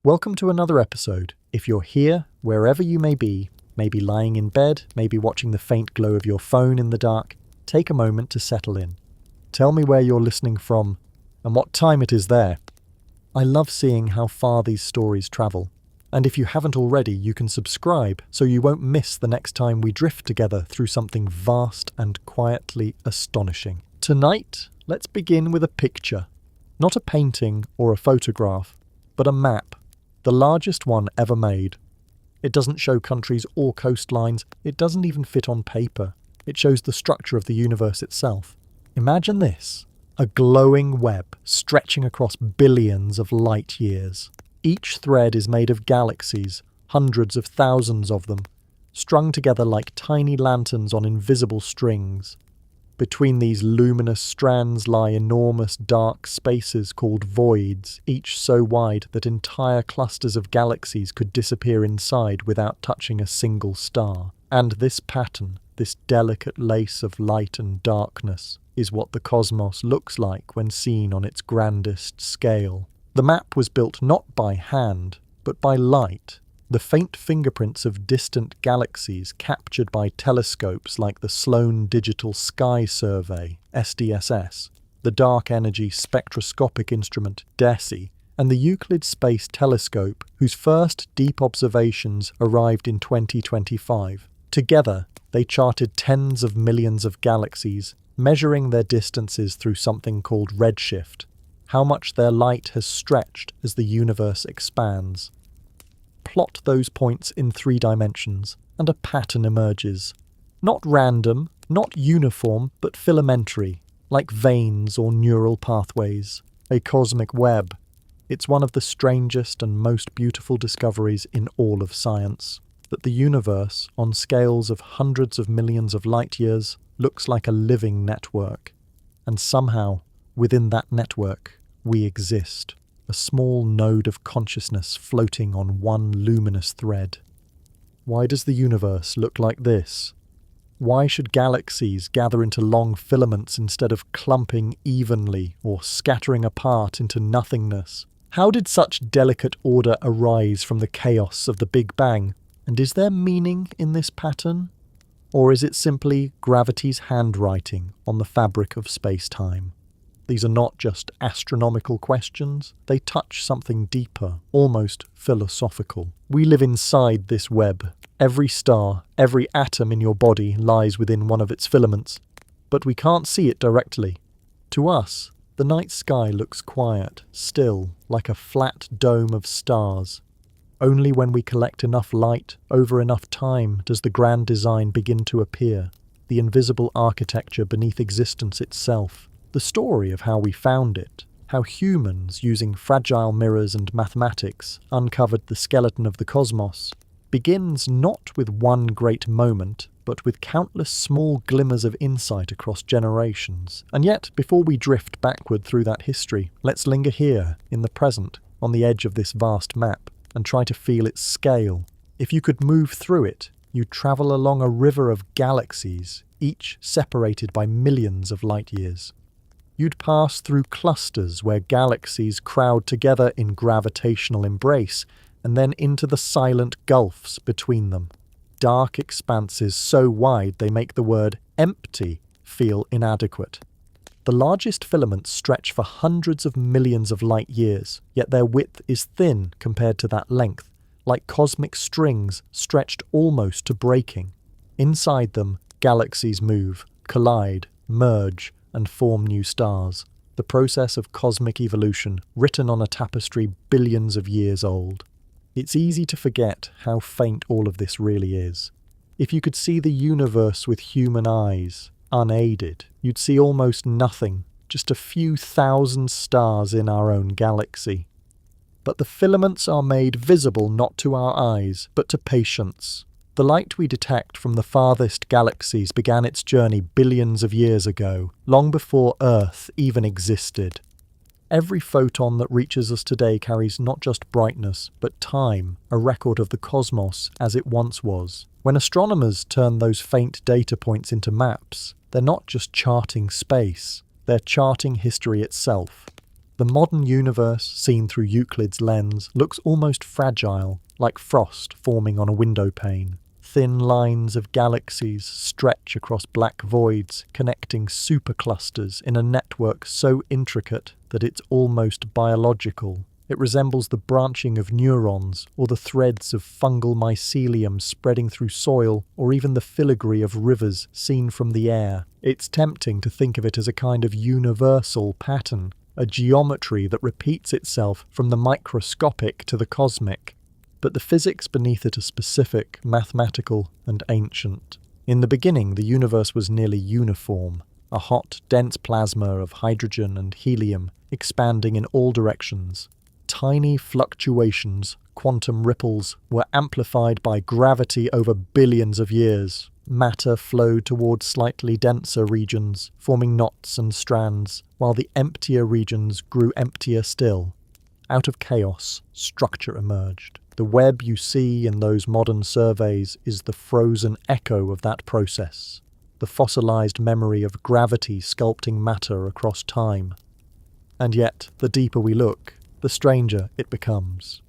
Welcome to another episode. If you're here, wherever you may be, maybe lying in bed, maybe watching the faint glow of your phone in the dark, take a moment to settle in. Tell me where you're listening from and what time it is there. I love seeing how far these stories travel. And if you haven't already, you can subscribe so you won't miss the next time we drift together through something vast and quietly astonishing. Tonight, let's begin with a picture. Not a painting or a photograph, but a map. The largest one ever made. It doesn't show countries or coastlines. It doesn't even fit on paper. It shows the structure of the universe itself. Imagine this. A glowing web stretching across billions of light years. Each thread is made of galaxies, hundreds of thousands of them, strung together like tiny lanterns on invisible strings. Between these luminous strands lie enormous dark spaces called voids, each so wide that entire clusters of galaxies could disappear inside without touching a single star. And this pattern, this delicate lace of light and darkness, is what the cosmos looks like when seen on its grandest scale. The map was built not by hand, but by light. The faint fingerprints of distant galaxies captured by telescopes like the Sloan Digital Sky Survey, SDSS, the Dark Energy Spectroscopic Instrument, DESI, and the Euclid Space Telescope, whose first deep observations arrived in 2025. Together, they charted tens of millions of galaxies, measuring their distances through something called redshift, how much their light has stretched as the universe expands. Plot those points in 3 dimensions, and a pattern emerges. Not random, not uniform, but filamentary, like veins or neural pathways. A cosmic web. It's one of the strangest and most beautiful discoveries in all of science. That the universe, on scales of hundreds of millions of light years, looks like a living network. And somehow, within that network, we exist. A small node of consciousness floating on one luminous thread. Why does the universe look like this? Why should galaxies gather into long filaments instead of clumping evenly or scattering apart into nothingness? How did such delicate order arise from the chaos of the Big Bang? And is there meaning in this pattern? Or is it simply gravity's handwriting on the fabric of space-time? These are not just astronomical questions, they touch something deeper, almost philosophical. We live inside this web. Every star, every atom in your body lies within one of its filaments, but we can't see it directly. To us, the night sky looks quiet, still, like a flat dome of stars. Only when we collect enough light, over enough time, does the grand design begin to appear, the invisible architecture beneath existence itself. The story of how we found it, how humans, using fragile mirrors and mathematics, uncovered the skeleton of the cosmos, begins not with one great moment, but with countless small glimmers of insight across generations. And yet, before we drift backward through that history, let's linger here, in the present, on the edge of this vast map, and try to feel its scale. If you could move through it, you'd travel along a river of galaxies, each separated by millions of light years. You'd pass through clusters where galaxies crowd together in gravitational embrace, and then into the silent gulfs between them. Dark expanses so wide they make the word empty feel inadequate. The largest filaments stretch for hundreds of millions of light years, yet their width is thin compared to that length, like cosmic strings stretched almost to breaking. Inside them, galaxies move, collide, merge, and form new stars, the process of cosmic evolution written on a tapestry billions of years old. It's easy to forget how faint all of this really is. If you could see the universe with human eyes, unaided, you'd see almost nothing, just a few thousand stars in our own galaxy. But the filaments are made visible not to our eyes, but to patience. The light we detect from the farthest galaxies began its journey billions of years ago, long before Earth even existed. Every photon that reaches us today carries not just brightness, but time, a record of the cosmos as it once was. When astronomers turn those faint data points into maps, they're not just charting space, they're charting history itself. The modern universe, seen through Euclid's lens, looks almost fragile, like frost forming on a window pane. Thin lines of galaxies stretch across black voids, connecting superclusters in a network so intricate that it's almost biological. It resembles the branching of neurons, or the threads of fungal mycelium spreading through soil, or even the filigree of rivers seen from the air. It's tempting to think of it as a kind of universal pattern, a geometry that repeats itself from the microscopic to the cosmic. But the physics beneath it are specific, mathematical, and ancient. In the beginning, the universe was nearly uniform, a hot, dense plasma of hydrogen and helium, expanding in all directions. Tiny fluctuations, quantum ripples, were amplified by gravity over billions of years. Matter flowed towards slightly denser regions, forming knots and strands, while the emptier regions grew emptier still. Out of chaos, structure emerged. The web you see in those modern surveys is the frozen echo of that process, the fossilized memory of gravity sculpting matter across time. And yet, the deeper we look, the stranger it becomes.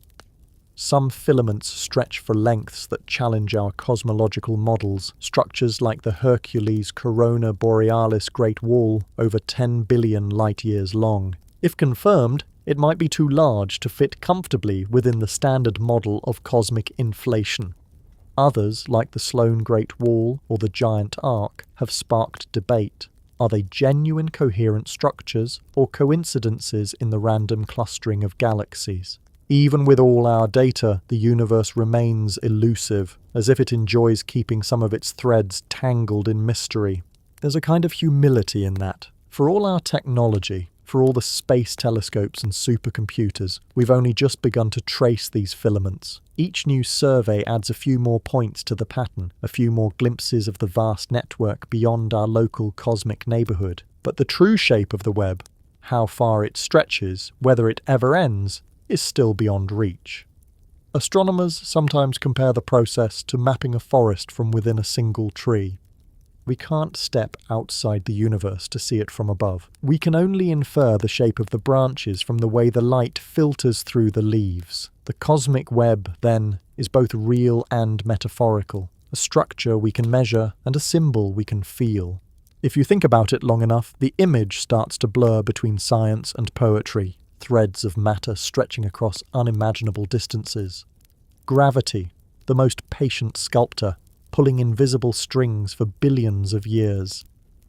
Some filaments stretch for lengths that challenge our cosmological models, structures like the Hercules Corona Borealis Great Wall, over 10 billion light-years long. If confirmed, it might be too large to fit comfortably within the standard model of cosmic inflation. Others, like the Sloan Great Wall or the Giant Arc, have sparked debate. Are they genuine coherent structures or coincidences in the random clustering of galaxies? Even with all our data, the universe remains elusive, as if it enjoys keeping some of its threads tangled in mystery. There's a kind of humility in that. For all our technology, for all the space telescopes and supercomputers, we've only just begun to trace these filaments. Each new survey adds a few more points to the pattern, a few more glimpses of the vast network beyond our local cosmic neighbourhood. But the true shape of the web, how far it stretches, whether it ever ends, is still beyond reach. Astronomers sometimes compare the process to mapping a forest from within a single tree. We can't step outside the universe to see it from above. We can only infer the shape of the branches from the way the light filters through the leaves. The cosmic web, then, is both real and metaphorical, a structure we can measure and a symbol we can feel. If you think about it long enough, the image starts to blur between science and poetry, threads of matter stretching across unimaginable distances. Gravity, the most patient sculptor, pulling invisible strings for billions of years.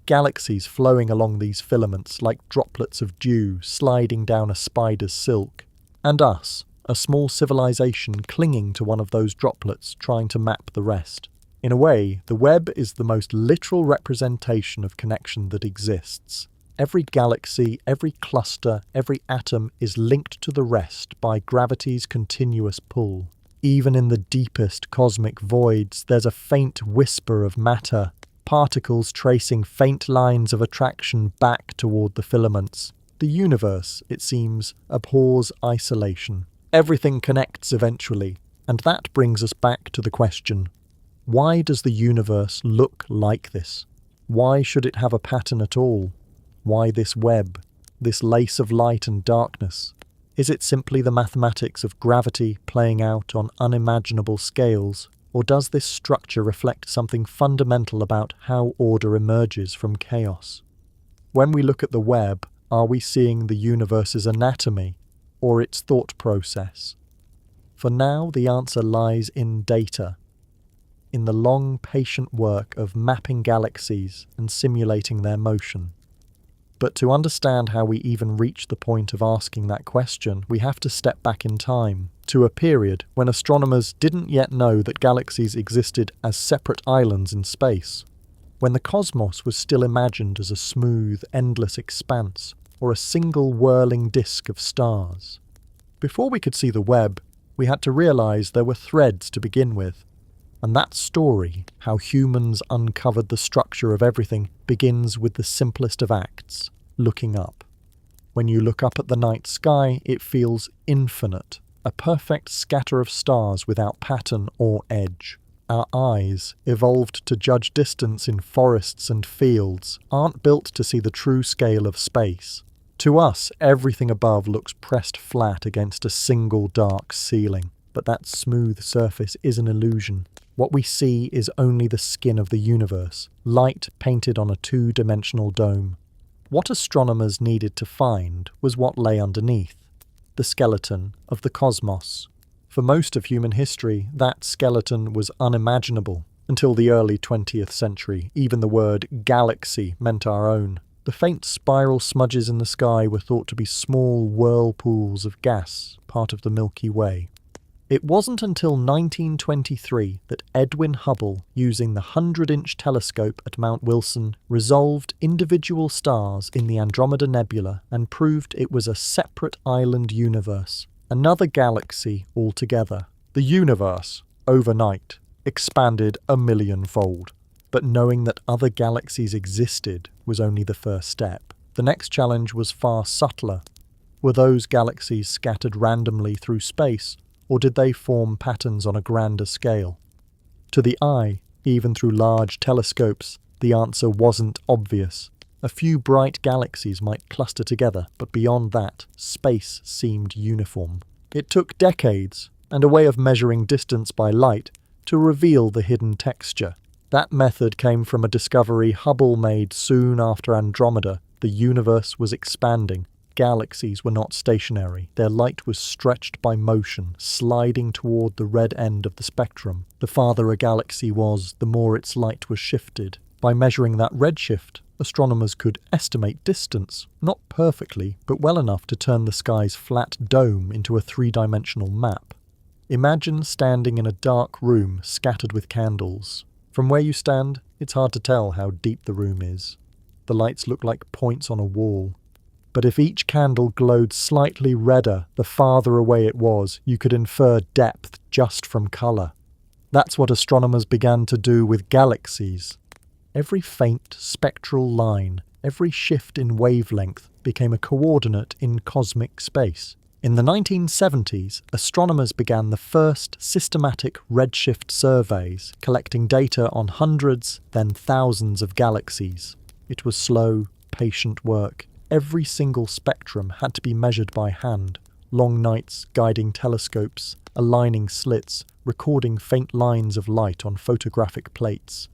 Galaxies flowing along these filaments like droplets of dew sliding down a spider's silk. And us, a small civilization clinging to one of those droplets, trying to map the rest. In a way, the web is the most literal representation of connection that exists. Every galaxy, every cluster, every atom is linked to the rest by gravity's continuous pull. Even in the deepest cosmic voids, there's a faint whisper of matter, particles tracing faint lines of attraction back toward the filaments. The universe, it seems, abhors isolation. Everything connects eventually, and that brings us back to the question, why does the universe look like this? Why should it have a pattern at all? Why this web, this lace of light and darkness? Is it simply the mathematics of gravity playing out on unimaginable scales, or does this structure reflect something fundamental about how order emerges from chaos? When we look at the web, are we seeing the universe's anatomy, or its thought process? For now, the answer lies in data, in the long, patient work of mapping galaxies and simulating their motion. But to understand how we even reach the point of asking that question, we have to step back in time, to a period when astronomers didn't yet know that galaxies existed as separate islands in space, when the cosmos was still imagined as a smooth, endless expanse, or a single whirling disk of stars. Before we could see the web, we had to realize there were threads to begin with. And that story, how humans uncovered the structure of everything, begins with the simplest of acts, looking up. When you look up at the night sky, it feels infinite, a perfect scatter of stars without pattern or edge. Our eyes, evolved to judge distance in forests and fields, aren't built to see the true scale of space. To us, everything above looks pressed flat against a single dark ceiling, but that smooth surface is an illusion. What we see is only the skin of the universe, light painted on a two-dimensional dome. What astronomers needed to find was what lay underneath, the skeleton of the cosmos. For most of human history, that skeleton was unimaginable. Until the early 20th century, even the word galaxy meant our own. The faint spiral smudges in the sky were thought to be small whirlpools of gas, part of the Milky Way. It wasn't until 1923 that Edwin Hubble, using the 100-inch telescope at Mount Wilson, resolved individual stars in the Andromeda Nebula and proved it was a separate island universe, another galaxy altogether. The universe, overnight, expanded 1,000,000-fold. But knowing that other galaxies existed was only the first step. The next challenge was far subtler. Were those galaxies scattered randomly through space, or did they form patterns on a grander scale? To the eye, even through large telescopes, the answer wasn't obvious. A few bright galaxies might cluster together, but beyond that, space seemed uniform. It took decades, and a way of measuring distance by light, to reveal the hidden texture. That method came from a discovery Hubble made soon after Andromeda. The universe was expanding. Galaxies were not stationary. Their light was stretched by motion, sliding toward the red end of the spectrum. The farther a galaxy was, the more its light was shifted. By measuring that redshift, astronomers could estimate distance, not perfectly, but well enough to turn the sky's flat dome into a three-dimensional map. Imagine standing in a dark room scattered with candles. From where you stand, it's hard to tell how deep the room is. The lights look like points on a wall. But if each candle glowed slightly redder the farther away it was, you could infer depth just from colour. That's what astronomers began to do with galaxies. Every faint spectral line, every shift in wavelength became a coordinate in cosmic space. In the 1970s, astronomers began the first systematic redshift surveys, collecting data on hundreds, then thousands of galaxies. It was slow, patient work. Every single spectrum had to be measured by hand. Long nights guiding telescopes, aligning slits, recording faint lines of light on photographic plates.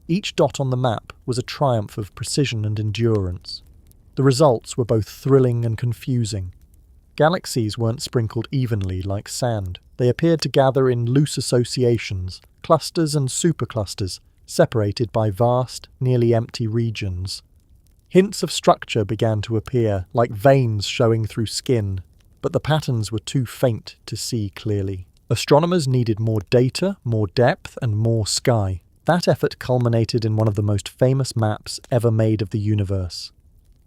Each dot on the map was a triumph of precision and endurance. The results were both thrilling and confusing. Galaxies weren't sprinkled evenly like sand. They appeared to gather in loose associations, clusters and superclusters, separated by vast, nearly empty regions. Hints of structure began to appear, like veins showing through skin, but the patterns were too faint to see clearly. Astronomers needed more data, more depth, and more sky. That effort culminated in one of the most famous maps ever made of the universe,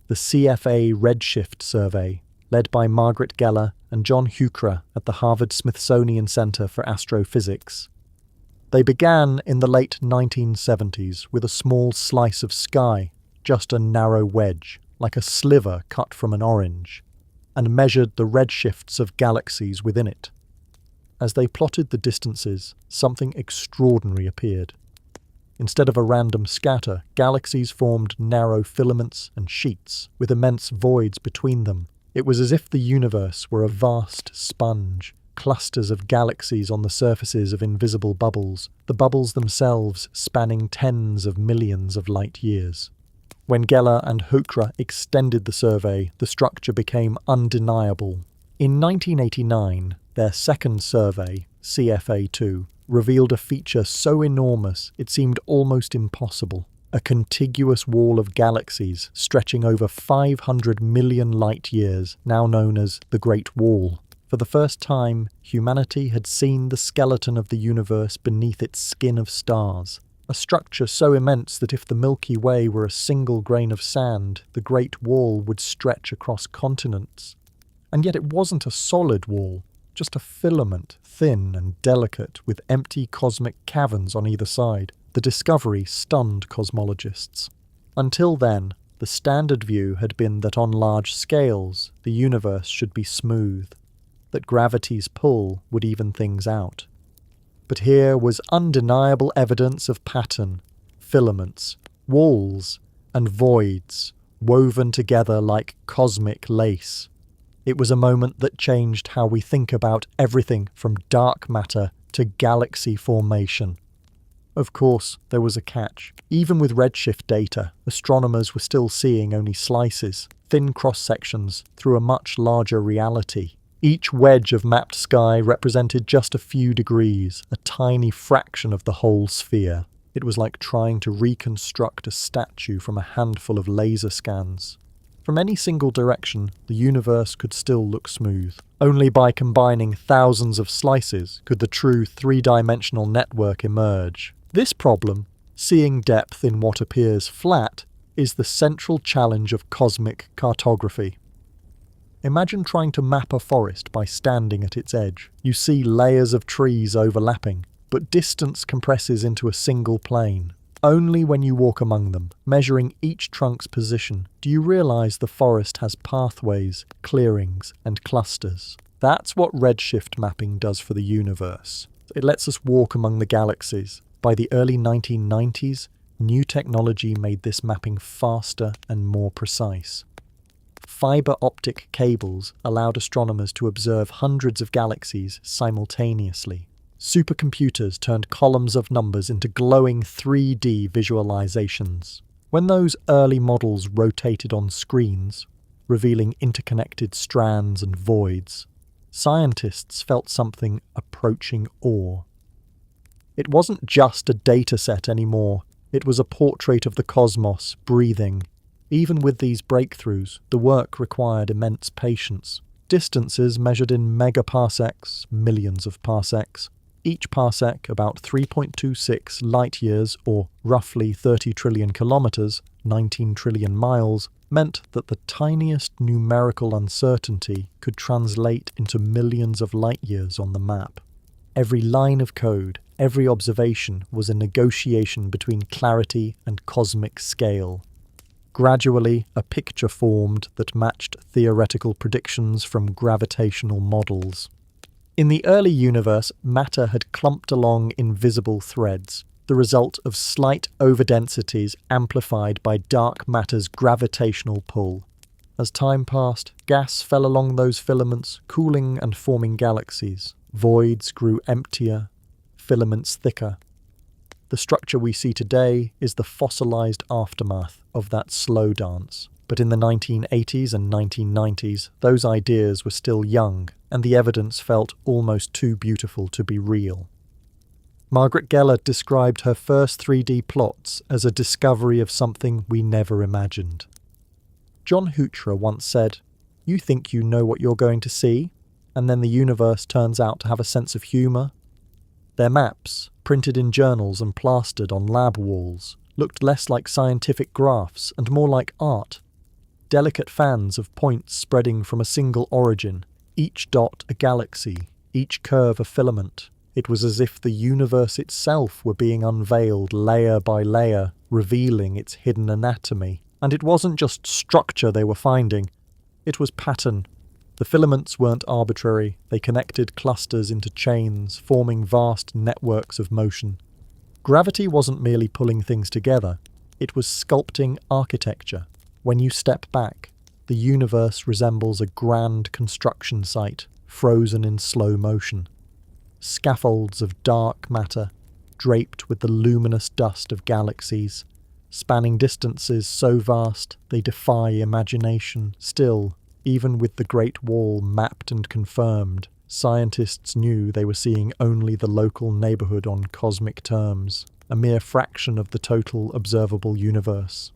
the CFA Redshift Survey, led by Margaret Geller and John Huchra at the Harvard-Smithsonian Center for Astrophysics. They began in the late 1970s with a small slice of sky, just a narrow wedge, like a sliver cut from an orange, and measured the redshifts of galaxies within it. As they plotted the distances, something extraordinary appeared. Instead of a random scatter, galaxies formed narrow filaments and sheets, with immense voids between them. It was as if the universe were a vast sponge, clusters of galaxies on the surfaces of invisible bubbles, the bubbles themselves spanning tens of millions of light years. When Geller and Huchra extended the survey, the structure became undeniable. In 1989, their second survey, CFA2, revealed a feature so enormous it seemed almost impossible. A contiguous wall of galaxies stretching over 500 million light-years, now known as the Great Wall. For the first time, humanity had seen the skeleton of the universe beneath its skin of stars. A structure so immense that if the Milky Way were a single grain of sand, the Great Wall would stretch across continents. And yet it wasn't a solid wall, just a filament, thin and delicate, with empty cosmic caverns on either side. The discovery stunned cosmologists. Until then, the standard view had been that on large scales, the universe should be smooth, that gravity's pull would even things out. But here was undeniable evidence of pattern, filaments, walls, and voids, woven together like cosmic lace. It was a moment that changed how we think about everything from dark matter to galaxy formation. Of course, there was a catch. Even with redshift data, astronomers were still seeing only slices, thin cross-sections, through a much larger reality. Each wedge of mapped sky represented just a few degrees, a tiny fraction of the whole sphere. It was like trying to reconstruct a statue from a handful of laser scans. From any single direction, the universe could still look smooth. Only by combining thousands of slices could the true three-dimensional network emerge. This problem, seeing depth in what appears flat, is the central challenge of cosmic cartography. Imagine trying to map a forest by standing at its edge. You see layers of trees overlapping, but distance compresses into a single plane. Only when you walk among them, measuring each trunk's position, do you realize the forest has pathways, clearings, and clusters. That's what redshift mapping does for the universe. It lets us walk among the galaxies. By the early 1990s, new technology made this mapping faster and more precise. Fiber optic cables allowed astronomers to observe hundreds of galaxies simultaneously. Supercomputers turned columns of numbers into glowing 3D visualizations. When those early models rotated on screens, revealing interconnected strands and voids, scientists felt something approaching awe. It wasn't just a dataset anymore, it was a portrait of the cosmos, breathing. Even with these breakthroughs, the work required immense patience. Distances measured in megaparsecs, millions of parsecs. Each parsec, about 3.26 light-years, or roughly 30 trillion kilometers, 19 trillion miles, meant that the tiniest numerical uncertainty could translate into millions of light-years on the map. Every line of code, every observation was a negotiation between clarity and cosmic scale. Gradually, a picture formed that matched theoretical predictions from gravitational models. In the early universe, matter had clumped along invisible threads, the result of slight overdensities amplified by dark matter's gravitational pull. As time passed, gas fell along those filaments, cooling and forming galaxies. Voids grew emptier, filaments thicker. The structure we see today is the fossilized aftermath of that slow dance. But in the 1980s and 1990s, those ideas were still young, and the evidence felt almost too beautiful to be real. Margaret Geller described her first 3D plots as a discovery of something we never imagined. John Huchra once said, "You think you know what you're going to see, and then the universe turns out to have a sense of humour." Their maps, printed in journals and plastered on lab walls, looked less like scientific graphs and more like art. Delicate fans of points spreading from a single origin, each dot a galaxy, each curve a filament. It was as if the universe itself were being unveiled layer by layer, revealing its hidden anatomy. And it wasn't just structure they were finding, it was pattern. The filaments weren't arbitrary, they connected clusters into chains, forming vast networks of motion. Gravity wasn't merely pulling things together, it was sculpting architecture. When you step back, the universe resembles a grand construction site, frozen in slow motion. Scaffolds of dark matter, draped with the luminous dust of galaxies, spanning distances so vast they defy imagination. Still, even with the Great Wall mapped and confirmed, scientists knew they were seeing only the local neighborhood on cosmic terms, a mere fraction of the total observable universe.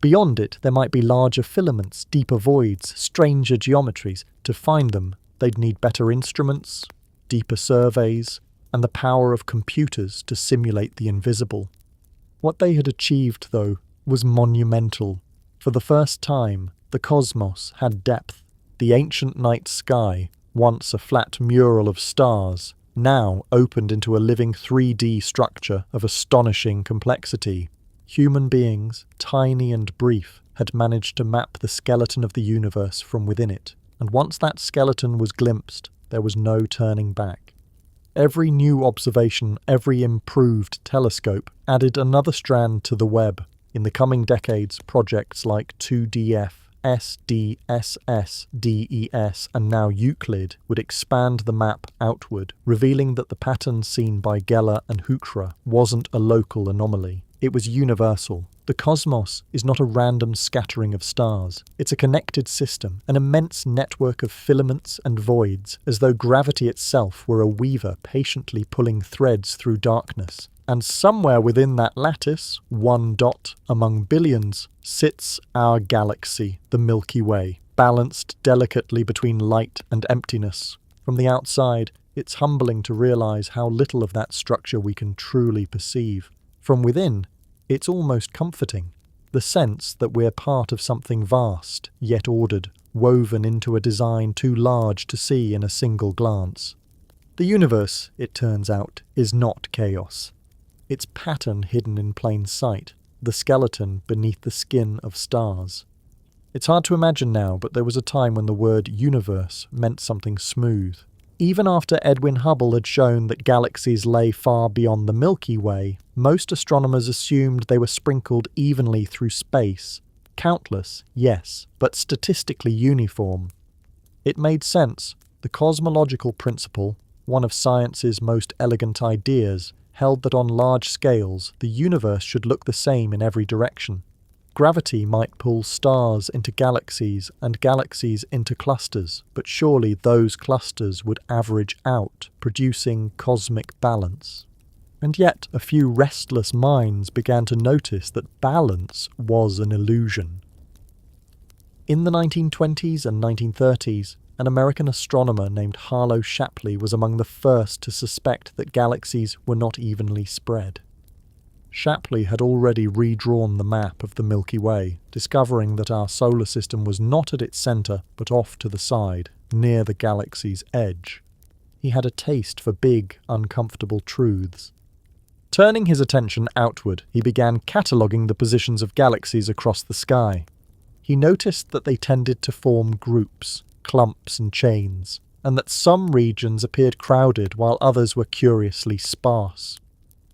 Beyond it, there might be larger filaments, deeper voids, stranger geometries. To find them, they'd need better instruments, deeper surveys, and the power of computers to simulate the invisible. What they had achieved, though, was monumental. For the first time, the cosmos had depth. The ancient night sky, once a flat mural of stars, now opened into a living 3D structure of astonishing complexity. Human beings, tiny and brief, had managed to map the skeleton of the universe from within it, and once that skeleton was glimpsed, there was no turning back. Every new observation, every improved telescope added another strand to the web. In the coming decades, projects like 2DF, SDSS, DES, and now Euclid would expand the map outward, revealing that the pattern seen by Geller and Huchra wasn't a local anomaly. It was universal. The cosmos is not a random scattering of stars. It's a connected system, an immense network of filaments and voids, as though gravity itself were a weaver patiently pulling threads through darkness. And somewhere within that lattice, one dot among billions, sits our galaxy, the Milky Way, balanced delicately between light and emptiness. From the outside, it's humbling to realize how little of that structure we can truly perceive. From within, it's almost comforting, the sense that we're part of something vast, yet ordered, woven into a design too large to see in a single glance. The universe, it turns out, is not chaos. Its pattern hidden in plain sight, the skeleton beneath the skin of stars. It's hard to imagine now, but there was a time when the word universe meant something smooth. Even after Edwin Hubble had shown that galaxies lay far beyond the Milky Way, most astronomers assumed they were sprinkled evenly through space. Countless, yes, but statistically uniform. It made sense. The cosmological principle, one of science's most elegant ideas, held that on large scales, the universe should look the same in every direction. Gravity might pull stars into galaxies and galaxies into clusters, but surely those clusters would average out, producing cosmic balance. And yet, a few restless minds began to notice that balance was an illusion. In the 1920s and 1930s, an American astronomer named Harlow Shapley was among the first to suspect that galaxies were not evenly spread. Shapley had already redrawn the map of the Milky Way, discovering that our solar system was not at its centre, but off to the side, near the galaxy's edge. He had a taste for big, uncomfortable truths. Turning his attention outward, he began cataloguing the positions of galaxies across the sky. He noticed that they tended to form groups, clumps and chains, and that some regions appeared crowded while others were curiously sparse.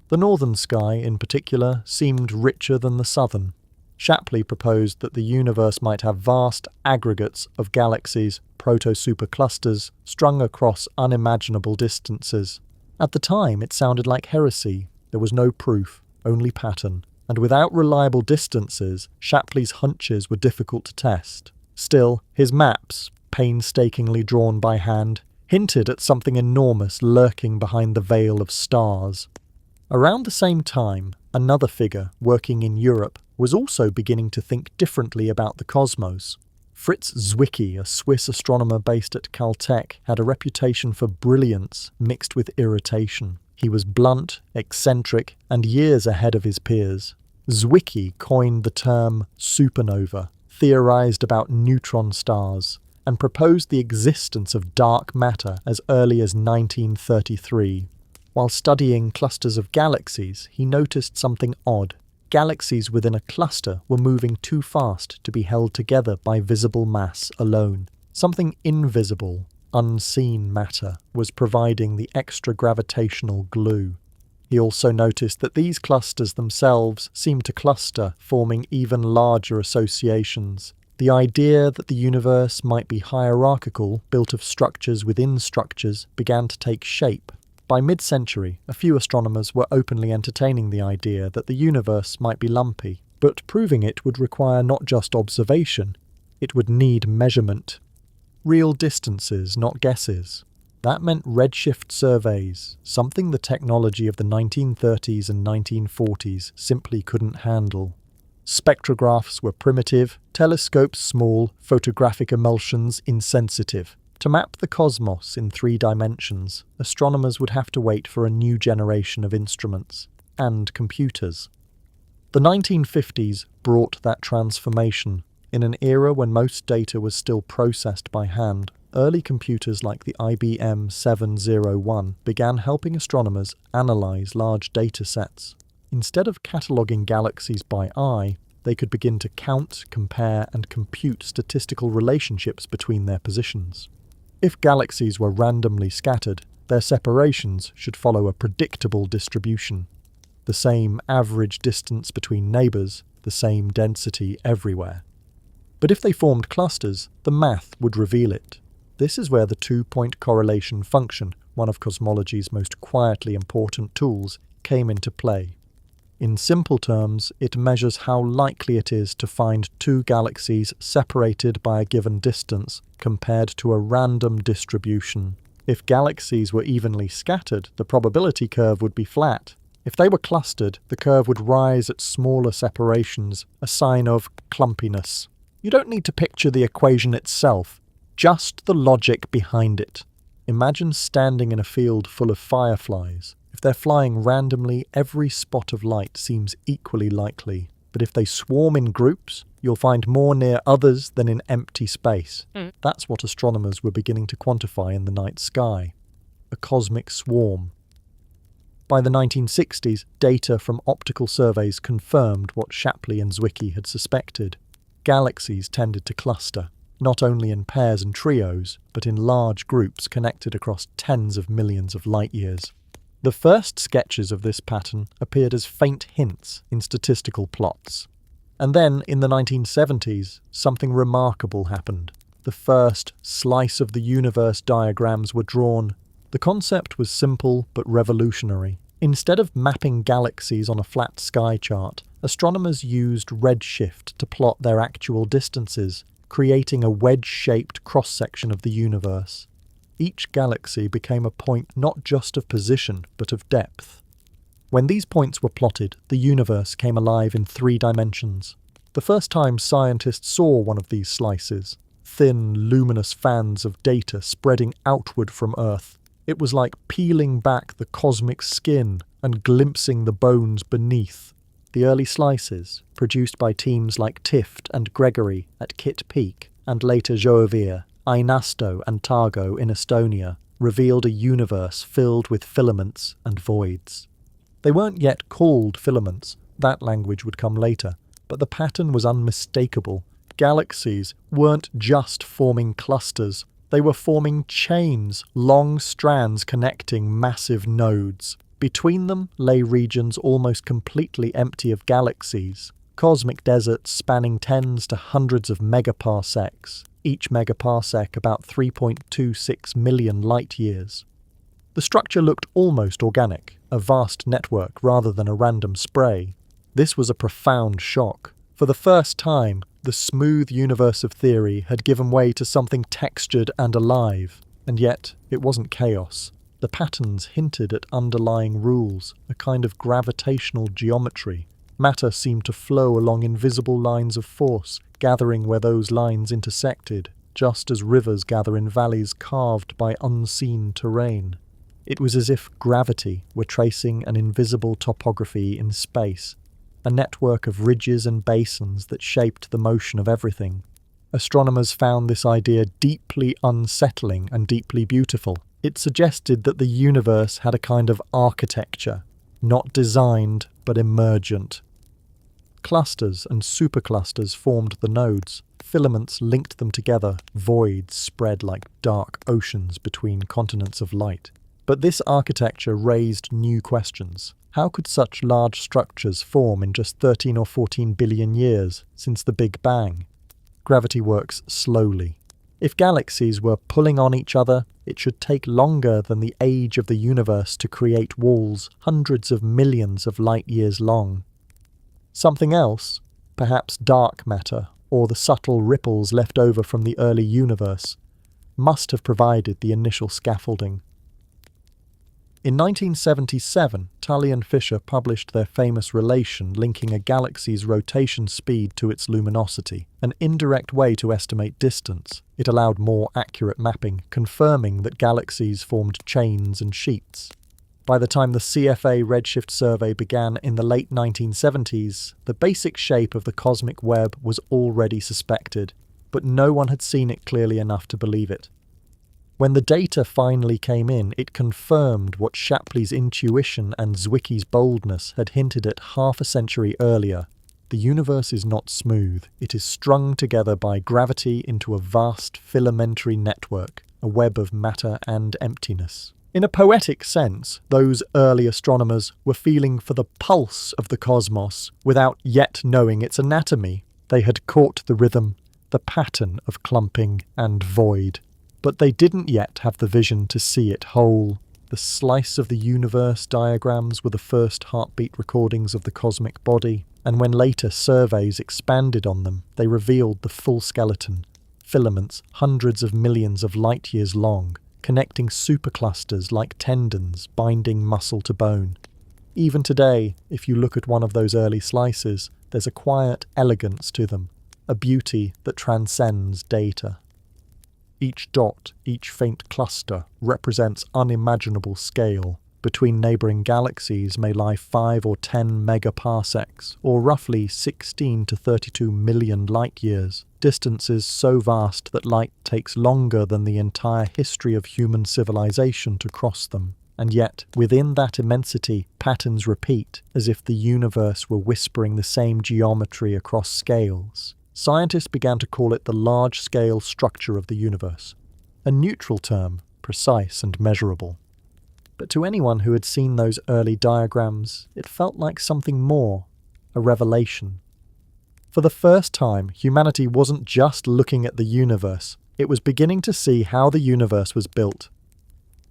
The northern sky, in particular, seemed richer than the southern. Shapley proposed that the universe might have vast aggregates of galaxies, proto-superclusters, strung across unimaginable distances. At the time, it sounded like heresy. There was no proof, only pattern. And without reliable distances, Shapley's hunches were difficult to test. Still, his maps, painstakingly drawn by hand, hinted at something enormous lurking behind the veil of stars. Around the same time, another figure, working in Europe, was also beginning to think differently about the cosmos. Fritz Zwicky, a Swiss astronomer based at Caltech, had a reputation for brilliance mixed with irritation. He was blunt, eccentric, and years ahead of his peers. Zwicky coined the term supernova, theorized about neutron stars, and proposed the existence of dark matter as early as 1933. While studying clusters of galaxies, he noticed something odd. Galaxies within a cluster were moving too fast to be held together by visible mass alone. Something invisible, unseen matter was providing the extra gravitational glue. He also noticed that these clusters themselves seemed to cluster, forming even larger associations. The idea that the universe might be hierarchical, built of structures within structures, began to take shape. By mid-century, a few astronomers were openly entertaining the idea that the universe might be lumpy, but proving it would require not just observation, it would need measurement. Real distances, not guesses. That meant redshift surveys, something the technology of the 1930s and 1940s simply couldn't handle. Spectrographs were primitive, telescopes small, photographic emulsions insensitive. To map the cosmos in 3 dimensions, astronomers would have to wait for a new generation of instruments and computers. The 1950s brought that transformation. In an era when most data was still processed by hand, early computers like the IBM 701 began helping astronomers analyze large data sets. Instead of cataloguing galaxies by eye, they could begin to count, compare, and compute statistical relationships between their positions. If galaxies were randomly scattered, their separations should follow a predictable distribution. The same average distance between neighbours, the same density everywhere. But if they formed clusters, the math would reveal it. This is where the two-point correlation function, one of cosmology's most quietly important tools, came into play. In simple terms, it measures how likely it is to find two galaxies separated by a given distance compared to a random distribution. If galaxies were evenly scattered, the probability curve would be flat. If they were clustered, the curve would rise at smaller separations, a sign of clumpiness. You don't need to picture the equation itself, just the logic behind it. Imagine standing in a field full of fireflies. If they're flying randomly, every spot of light seems equally likely. But if they swarm in groups, you'll find more near others than in empty space. That's what astronomers were beginning to quantify in the night sky. A cosmic swarm. By the 1960s, data from optical surveys confirmed what Shapley and Zwicky had suspected. Galaxies tended to cluster, not only in pairs and trios, but in large groups connected across tens of millions of light-years. The first sketches of this pattern appeared as faint hints in statistical plots. And then, in the 1970s, something remarkable happened. The first slice of the universe diagrams were drawn. The concept was simple but revolutionary. Instead of mapping galaxies on a flat sky chart, astronomers used redshift to plot their actual distances, creating a wedge-shaped cross-section of the universe. Each galaxy became a point not just of position, but of depth. When these points were plotted, the universe came alive in 3 dimensions. The first time scientists saw one of these slices, thin, luminous fans of data spreading outward from Earth, it was like peeling back the cosmic skin and glimpsing the bones beneath. The early slices, produced by teams like Tift and Gregory at Kitt Peak, and later Joovir, Ainasto and Targo in Estonia, revealed a universe filled with filaments and voids. They weren't yet called filaments, that language would come later, but the pattern was unmistakable. Galaxies weren't just forming clusters, they were forming chains, long strands connecting massive nodes. Between them lay regions almost completely empty of galaxies, cosmic deserts spanning tens to hundreds of megaparsecs, each megaparsec about 3.26 million light-years. The structure looked almost organic, a vast network rather than a random spray. This was a profound shock. For the first time, the smooth universe of theory had given way to something textured and alive, and yet it wasn't chaos. The patterns hinted at underlying rules, a kind of gravitational geometry. Matter seemed to flow along invisible lines of force, gathering where those lines intersected, just as rivers gather in valleys carved by unseen terrain. It was as if gravity were tracing an invisible topography in space, a network of ridges and basins that shaped the motion of everything. Astronomers found this idea deeply unsettling and deeply beautiful. It suggested that the universe had a kind of architecture, not designed but emergent. Clusters and superclusters formed the nodes. Filaments linked them together. Voids spread like dark oceans between continents of light. But this architecture raised new questions. How could such large structures form in just 13 or 14 billion years since the Big Bang? Gravity works slowly. If galaxies were pulling on each other, it should take longer than the age of the universe to create walls hundreds of millions of light-years long. Something else, perhaps dark matter or the subtle ripples left over from the early universe, must have provided the initial scaffolding. In 1977, Tully and Fisher published their famous relation linking a galaxy's rotation speed to its luminosity, an indirect way to estimate distance. It allowed more accurate mapping, confirming that galaxies formed chains and sheets. By the time the CFA redshift survey began in the late 1970s, the basic shape of the cosmic web was already suspected, but no one had seen it clearly enough to believe it. When the data finally came in, it confirmed what Shapley's intuition and Zwicky's boldness had hinted at half a century earlier. The universe is not smooth. It is strung together by gravity into a vast filamentary network, a web of matter and emptiness. In a poetic sense, those early astronomers were feeling for the pulse of the cosmos without yet knowing its anatomy. They had caught the rhythm, the pattern of clumping and void. But they didn't yet have the vision to see it whole. The slice of the universe diagrams were the first heartbeat recordings of the cosmic body, and when later surveys expanded on them, they revealed the full skeleton. Filaments hundreds of millions of light years long, connecting superclusters like tendons binding muscle to bone. Even today, if you look at one of those early slices, there's a quiet elegance to them, a beauty that transcends data. Each dot, each faint cluster, represents unimaginable scale. Between neighbouring galaxies may lie 5 or 10 megaparsecs, or roughly 16 to 32 million light-years, distances so vast that light takes longer than the entire history of human civilization to cross them. And yet, within that immensity, patterns repeat, as if the universe were whispering the same geometry across scales. Scientists began to call it the large-scale structure of the universe, a neutral term, precise and measurable. But to anyone who had seen those early diagrams, it felt like something more, a revelation. For the first time, humanity wasn't just looking at the universe, it was beginning to see how the universe was built.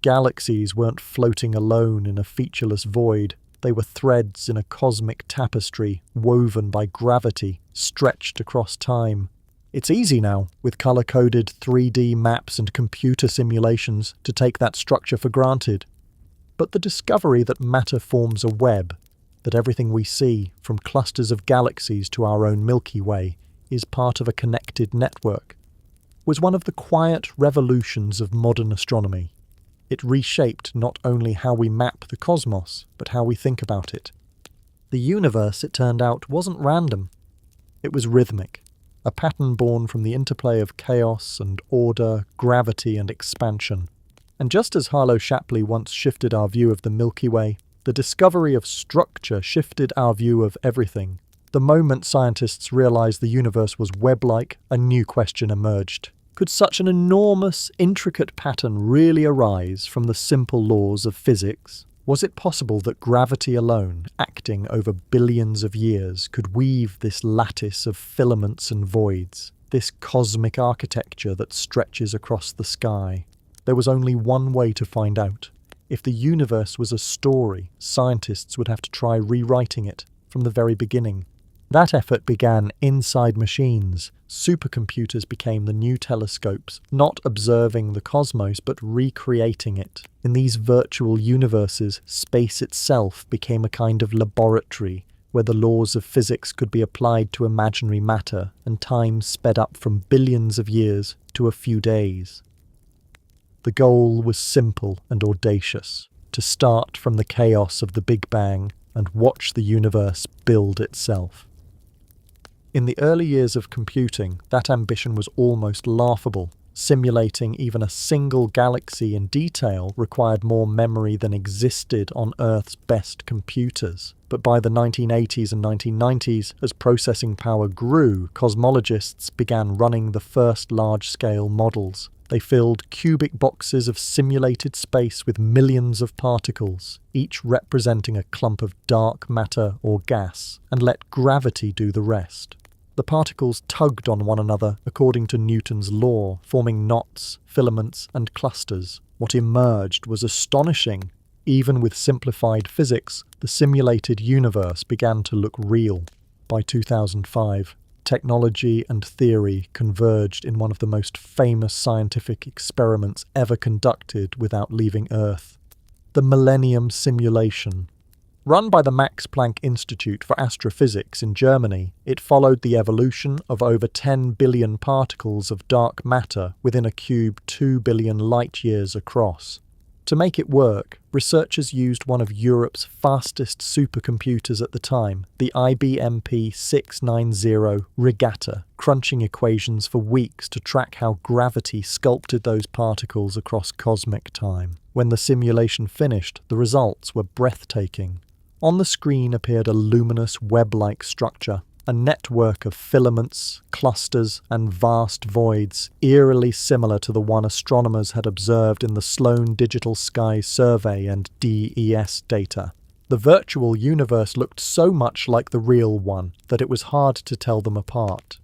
Galaxies weren't floating alone in a featureless void. They were threads in a cosmic tapestry, woven by gravity, stretched across time. It's easy now, with colour-coded 3D maps and computer simulations, to take that structure for granted. But the discovery that matter forms a web, that everything we see, from clusters of galaxies to our own Milky Way, is part of a connected network, was one of the quiet revolutions of modern astronomy. It reshaped not only how we map the cosmos, but how we think about it. The universe, it turned out, wasn't random. It was rhythmic, a pattern born from the interplay of chaos and order, gravity and expansion. And just as Harlow Shapley once shifted our view of the Milky Way, the discovery of structure shifted our view of everything. The moment scientists realized the universe was web-like, a new question emerged. Could such an enormous, intricate pattern really arise from the simple laws of physics? Was it possible that gravity alone, acting over billions of years, could weave this lattice of filaments and voids, this cosmic architecture that stretches across the sky? There was only one way to find out. If the universe was a story, scientists would have to try rewriting it from the very beginning. That effort began inside machines. Supercomputers became the new telescopes, not observing the cosmos but recreating it. In these virtual universes, space itself became a kind of laboratory where the laws of physics could be applied to imaginary matter and time sped up from billions of years to a few days. The goal was simple and audacious: to start from the chaos of the Big Bang and watch the universe build itself. In the early years of computing, that ambition was almost laughable. Simulating even a single galaxy in detail required more memory than existed on Earth's best computers. But by the 1980s and 1990s, as processing power grew, cosmologists began running the first large-scale models. They filled cubic boxes of simulated space with millions of particles, each representing a clump of dark matter or gas, and let gravity do the rest. The particles tugged on one another according to Newton's law, forming knots, filaments, and clusters. What emerged was astonishing. Even with simplified physics, the simulated universe began to look real. By 2005, technology and theory converged in one of the most famous scientific experiments ever conducted without leaving Earth: the Millennium Simulation. Run by the Max Planck Institute for Astrophysics in Germany, it followed the evolution of over 10 billion particles of dark matter within a cube 2 billion light-years across. To make it work, researchers used one of Europe's fastest supercomputers at the time, the IBM P690 Regatta, crunching equations for weeks to track how gravity sculpted those particles across cosmic time. When the simulation finished, the results were breathtaking. On the screen appeared a luminous web-like structure, a network of filaments, clusters, and vast voids, eerily similar to the one astronomers had observed in the Sloan Digital Sky Survey and DES data. The virtual universe looked so much like the real one that it was hard to tell them apart.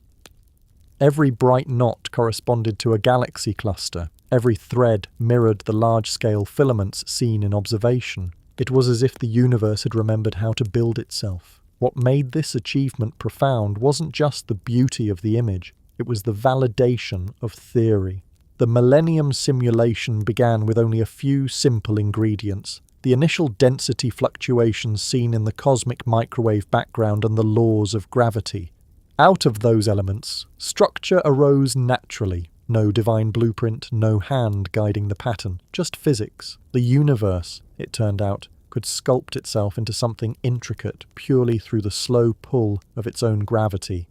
Every bright knot corresponded to a galaxy cluster. Every thread mirrored the large-scale filaments seen in observation. It was as if the universe had remembered how to build itself. What made this achievement profound wasn't just the beauty of the image, it was the validation of theory. The Millennium simulation began with only a few simple ingredients: the initial density fluctuations seen in the cosmic microwave background and the laws of gravity. Out of those elements, structure arose naturally. No divine blueprint, no hand guiding the pattern, just physics. The universe, it turned out, could sculpt itself into something intricate purely through the slow pull of its own gravity.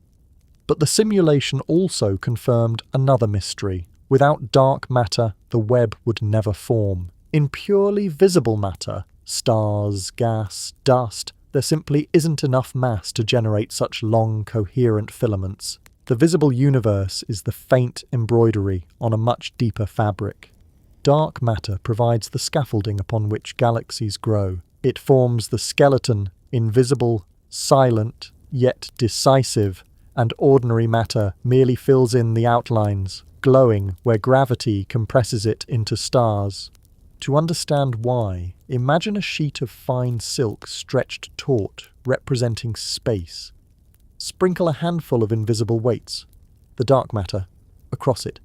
But the simulation also confirmed another mystery. Without dark matter, the web would never form. In purely visible matter, stars, gas, dust, there simply isn't enough mass to generate such long, coherent filaments. The visible universe is the faint embroidery on a much deeper fabric. Dark matter provides the scaffolding upon which galaxies grow. It forms the skeleton, invisible, silent, yet decisive, and ordinary matter merely fills in the outlines, glowing where gravity compresses it into stars. To understand why, imagine a sheet of fine silk stretched taut, representing space. Sprinkle a handful of invisible weights, the dark matter, across it.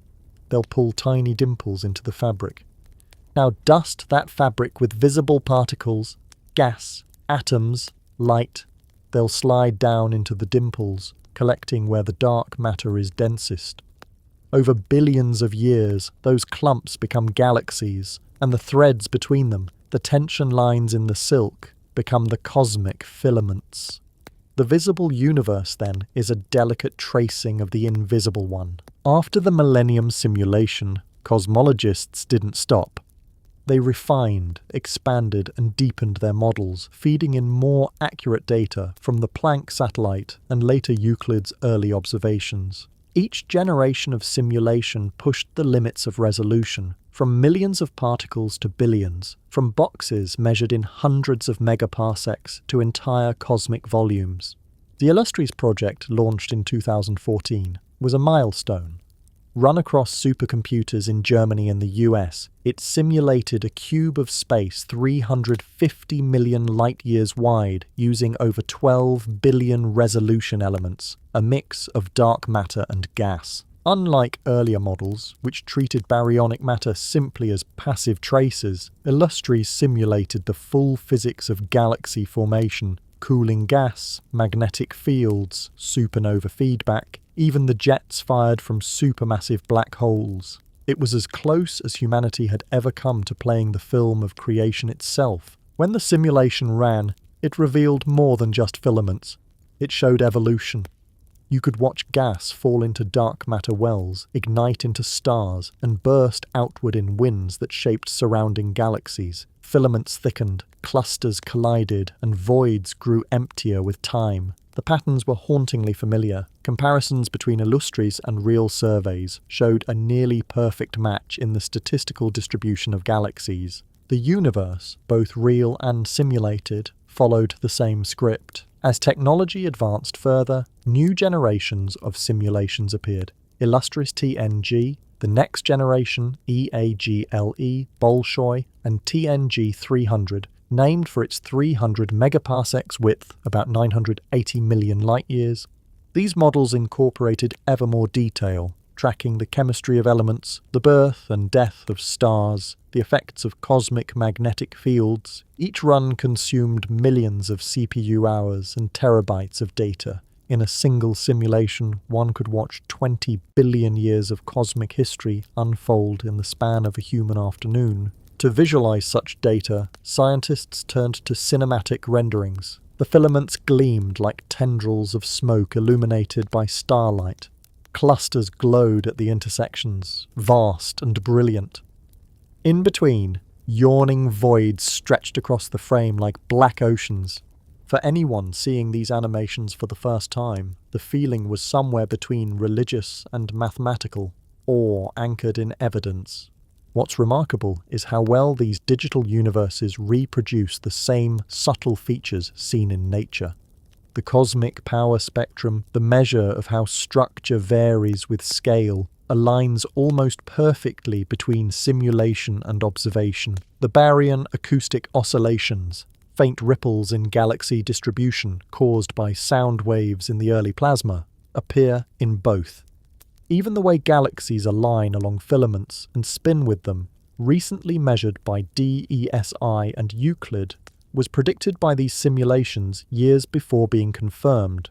They'll pull tiny dimples into the fabric. Now dust that fabric with visible particles, gas, atoms, light. They'll slide down into the dimples, collecting where the dark matter is densest. Over billions of years, those clumps become galaxies, and the threads between them, the tension lines in the silk, become the cosmic filaments. The visible universe, then, is a delicate tracing of the invisible one. After the Millennium simulation, cosmologists didn't stop. They refined, expanded, and deepened their models, feeding in more accurate data from the Planck satellite and later Euclid's early observations. Each generation of simulation pushed the limits of resolution, from millions of particles to billions, from boxes measured in hundreds of megaparsecs to entire cosmic volumes. The Illustris project, launched in 2014, was a milestone. Run across supercomputers in Germany and the US, it simulated a cube of space 350 million light-years wide using over 12 billion resolution elements, a mix of dark matter and gas. Unlike earlier models, which treated baryonic matter simply as passive traces, Illustris simulated the full physics of galaxy formation, cooling gas, magnetic fields, supernova feedback, even the jets fired from supermassive black holes. It was as close as humanity had ever come to playing the film of creation itself. When the simulation ran, it revealed more than just filaments. It showed evolution. You could watch gas fall into dark matter wells, ignite into stars, and burst outward in winds that shaped surrounding galaxies. Filaments thickened, clusters collided, and voids grew emptier with time. The patterns were hauntingly familiar. Comparisons between Illustris and real surveys showed a nearly perfect match in the statistical distribution of galaxies. The universe, both real and simulated, followed the same script. As technology advanced further, new generations of simulations appeared. Illustris TNG, the next generation EAGLE, Bolshoi, and TNG300, named for its 300 megaparsecs width, about 980 million light-years. These models incorporated ever more detail, tracking the chemistry of elements, the birth and death of stars, the effects of cosmic magnetic fields. Each run consumed millions of CPU hours and terabytes of data. In a single simulation, one could watch 20 billion years of cosmic history unfold in the span of a human afternoon. To visualize such data, scientists turned to cinematic renderings. The filaments gleamed like tendrils of smoke illuminated by starlight. Clusters glowed at the intersections, vast and brilliant. In between, yawning voids stretched across the frame like black oceans. For anyone seeing these animations for the first time, the feeling was somewhere between religious and mathematical, or anchored in evidence. What's remarkable is how well these digital universes reproduce the same subtle features seen in nature. The cosmic power spectrum, the measure of how structure varies with scale, aligns almost perfectly between simulation and observation. The baryon acoustic oscillations, faint ripples in galaxy distribution caused by sound waves in the early plasma, appear in both. Even the way galaxies align along filaments and spin with them, recently measured by DESI and Euclid, was predicted by these simulations years before being confirmed.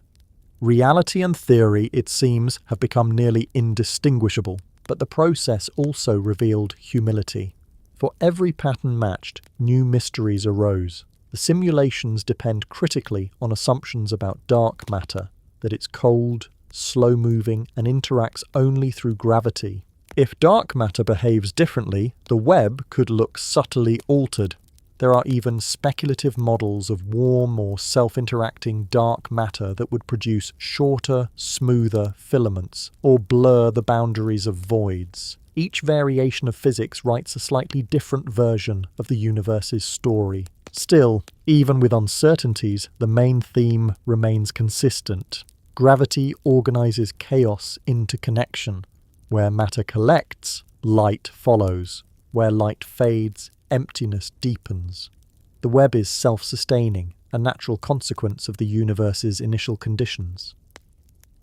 Reality and theory, it seems, have become nearly indistinguishable, but the process also revealed humility. For every pattern matched, new mysteries arose. The simulations depend critically on assumptions about dark matter, that it's cold, slow-moving, and interacts only through gravity. If dark matter behaves differently, the web could look subtly altered. There are even speculative models of warm or self-interacting dark matter that would produce shorter, smoother filaments, or blur the boundaries of voids. Each variation of physics writes a slightly different version of the universe's story. Still, even with uncertainties, the main theme remains consistent. Gravity organizes chaos into connection. Where matter collects, light follows. Where light fades, emptiness deepens. The web is self-sustaining, a natural consequence of the universe's initial conditions.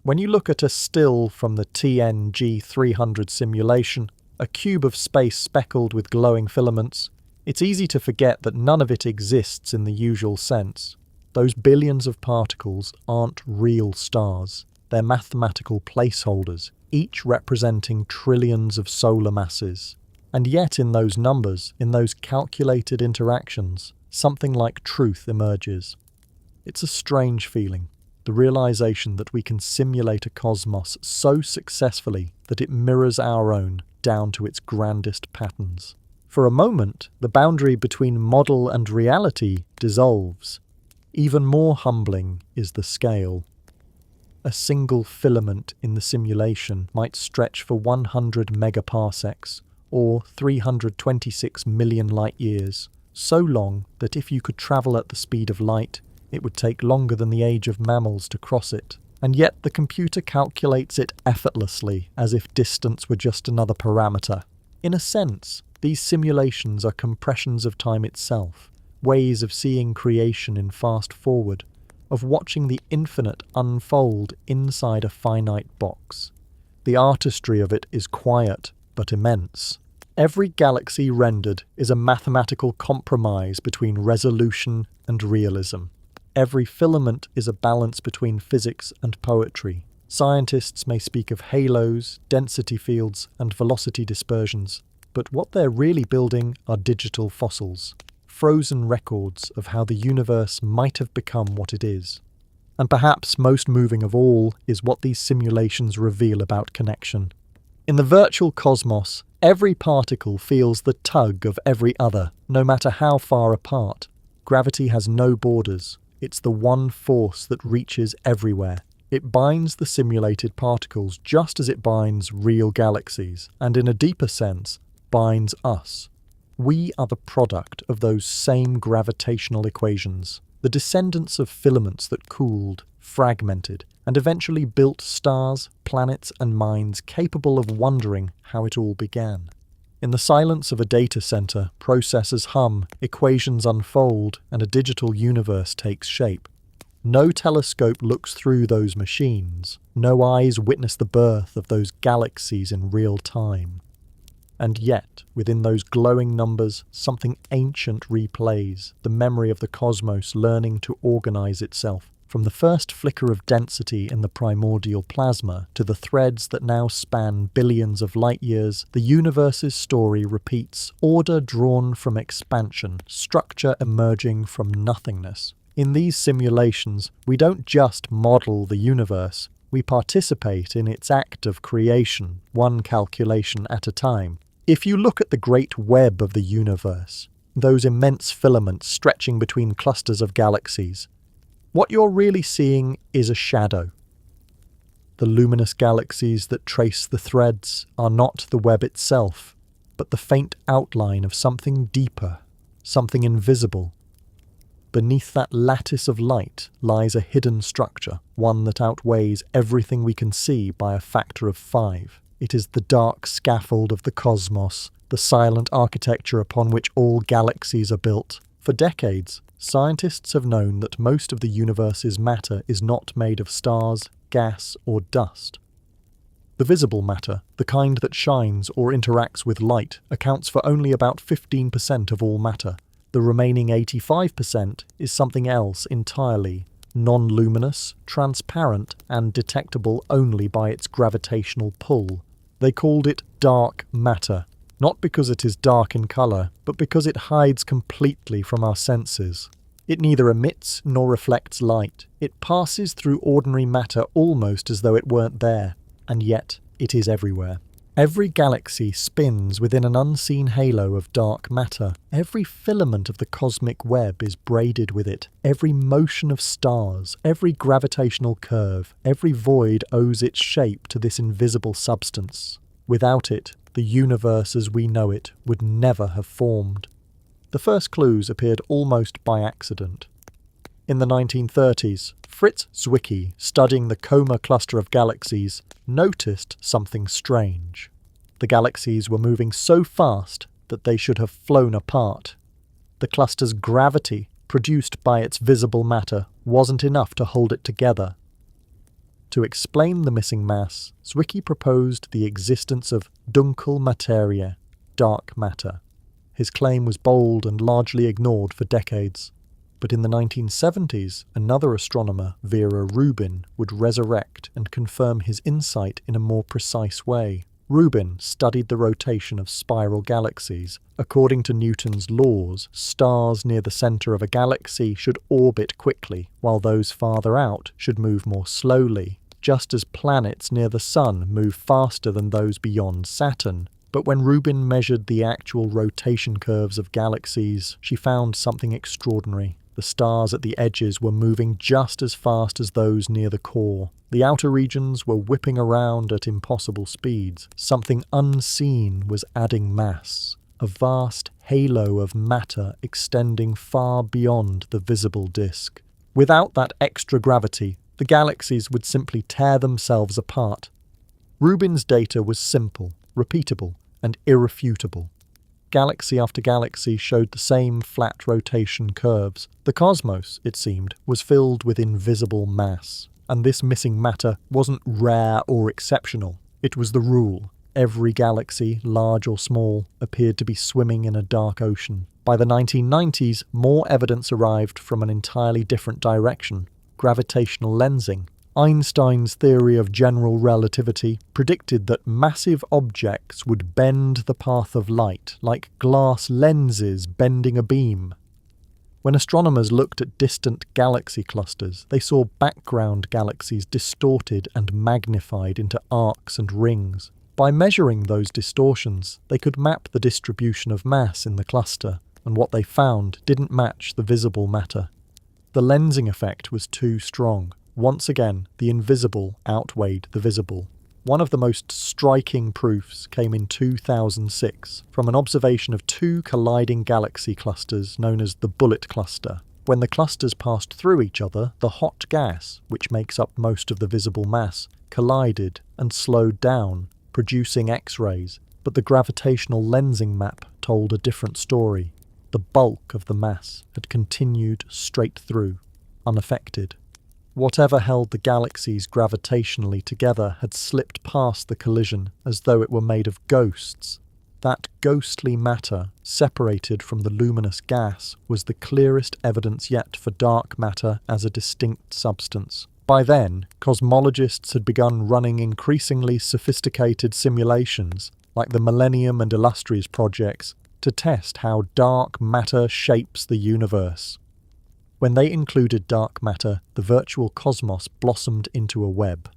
When you look at a still from the TNG300 simulation, a cube of space speckled with glowing filaments, it's easy to forget that none of it exists in the usual sense. Those billions of particles aren't real stars. They're mathematical placeholders, each representing trillions of solar masses. And yet in those numbers, in those calculated interactions, something like truth emerges. It's a strange feeling, the realization that we can simulate a cosmos so successfully that it mirrors our own down to its grandest patterns. For a moment, the boundary between model and reality dissolves. Even more humbling is the scale. A single filament in the simulation might stretch for 100 megaparsecs, or 326 million light-years, so long that if you could travel at the speed of light, it would take longer than the age of mammals to cross it. And yet the computer calculates it effortlessly, as if distance were just another parameter. In a sense, these simulations are compressions of time itself, ways of seeing creation in fast forward, of watching the infinite unfold inside a finite box. The artistry of it is quiet, but immense. Every galaxy rendered is a mathematical compromise between resolution and realism. Every filament is a balance between physics and poetry. Scientists may speak of halos, density fields, and velocity dispersions, but what they're really building are digital fossils, frozen records of how the universe might have become what it is. And perhaps most moving of all is what these simulations reveal about connection. In the virtual cosmos, every particle feels the tug of every other, no matter how far apart. Gravity has no borders. It's the one force that reaches everywhere. It binds the simulated particles just as it binds real galaxies, and in a deeper sense, binds us. We are the product of those same gravitational equations, the descendants of filaments that cooled, fragmented, and eventually built stars, planets, and minds capable of wondering how it all began. In the silence of a data center, processors hum, equations unfold, and a digital universe takes shape. No telescope looks through those machines. No eyes witness the birth of those galaxies in real time. And yet, within those glowing numbers, something ancient replays, the memory of the cosmos learning to organize itself. From the first flicker of density in the primordial plasma to the threads that now span billions of light-years, the universe's story repeats, order drawn from expansion, structure emerging from nothingness. In these simulations, we don't just model the universe, we participate in its act of creation, one calculation at a time. If you look at the great web of the universe, those immense filaments stretching between clusters of galaxies, What you're really seeing is a shadow. The luminous galaxies that trace the threads are not the web itself, but the faint outline of something deeper, something invisible. Beneath that lattice of light lies a hidden structure, one that outweighs everything we can see by a factor of 5. It is the dark scaffold of the cosmos, the silent architecture upon which all galaxies are built. For decades, scientists have known that most of the universe's matter is not made of stars, gas, or dust. The visible matter, the kind that shines or interacts with light, accounts for only about 15% of all matter. The remaining 85% is something else entirely, non-luminous, transparent, and detectable only by its gravitational pull. They called it dark matter, not because it is dark in colour, but because it hides completely from our senses. It neither emits nor reflects light. It passes through ordinary matter almost as though it weren't there, and yet it is everywhere. Every galaxy spins within an unseen halo of dark matter. Every filament of the cosmic web is braided with it. Every motion of stars, every gravitational curve, every void owes its shape to this invisible substance. Without it, the universe as we know it would never have formed. The first clues appeared almost by accident. In the 1930s, Fritz Zwicky, studying the Coma cluster of galaxies, noticed something strange. The galaxies were moving so fast that they should have flown apart. The cluster's gravity, produced by its visible matter, wasn't enough to hold it together. To explain the missing mass, Zwicky proposed the existence of dunkel Materie, dark matter. His claim was bold and largely ignored for decades. But in the 1970s, another astronomer, Vera Rubin, would resurrect and confirm his insight in a more precise way. Rubin studied the rotation of spiral galaxies. According to Newton's laws, stars near the centre of a galaxy should orbit quickly, while those farther out should move more slowly, just as planets near the Sun move faster than those beyond Saturn. But when Rubin measured the actual rotation curves of galaxies, she found something extraordinary. The stars at the edges were moving just as fast as those near the core. The outer regions were whipping around at impossible speeds. Something unseen was adding mass, a vast halo of matter extending far beyond the visible disk. Without that extra gravity, the galaxies would simply tear themselves apart. Rubin's data was simple, repeatable, and irrefutable. Galaxy after galaxy showed the same flat rotation curves. The cosmos, it seemed, was filled with invisible mass, and this missing matter wasn't rare or exceptional. It was the rule. Every galaxy, large or small, appeared to be swimming in a dark ocean. By the 1990s, more evidence arrived from an entirely different direction: gravitational lensing. Einstein's theory of general relativity predicted that massive objects would bend the path of light, like glass lenses bending a beam. When astronomers looked at distant galaxy clusters, they saw background galaxies distorted and magnified into arcs and rings. By measuring those distortions, they could map the distribution of mass in the cluster, and what they found didn't match the visible matter. The lensing effect was too strong. Once again, the invisible outweighed the visible. One of the most striking proofs came in 2006 from an observation of two colliding galaxy clusters known as the Bullet Cluster. When the clusters passed through each other, the hot gas, which makes up most of the visible mass, collided and slowed down, producing X-rays. But the gravitational lensing map told a different story. The bulk of the mass had continued straight through, unaffected. Whatever held the galaxies gravitationally together had slipped past the collision as though it were made of ghosts. That ghostly matter, separated from the luminous gas, was the clearest evidence yet for dark matter as a distinct substance. By then, cosmologists had begun running increasingly sophisticated simulations, like the Millennium and Illustris projects, to test how dark matter shapes the universe. When they included dark matter, the virtual cosmos blossomed into a web.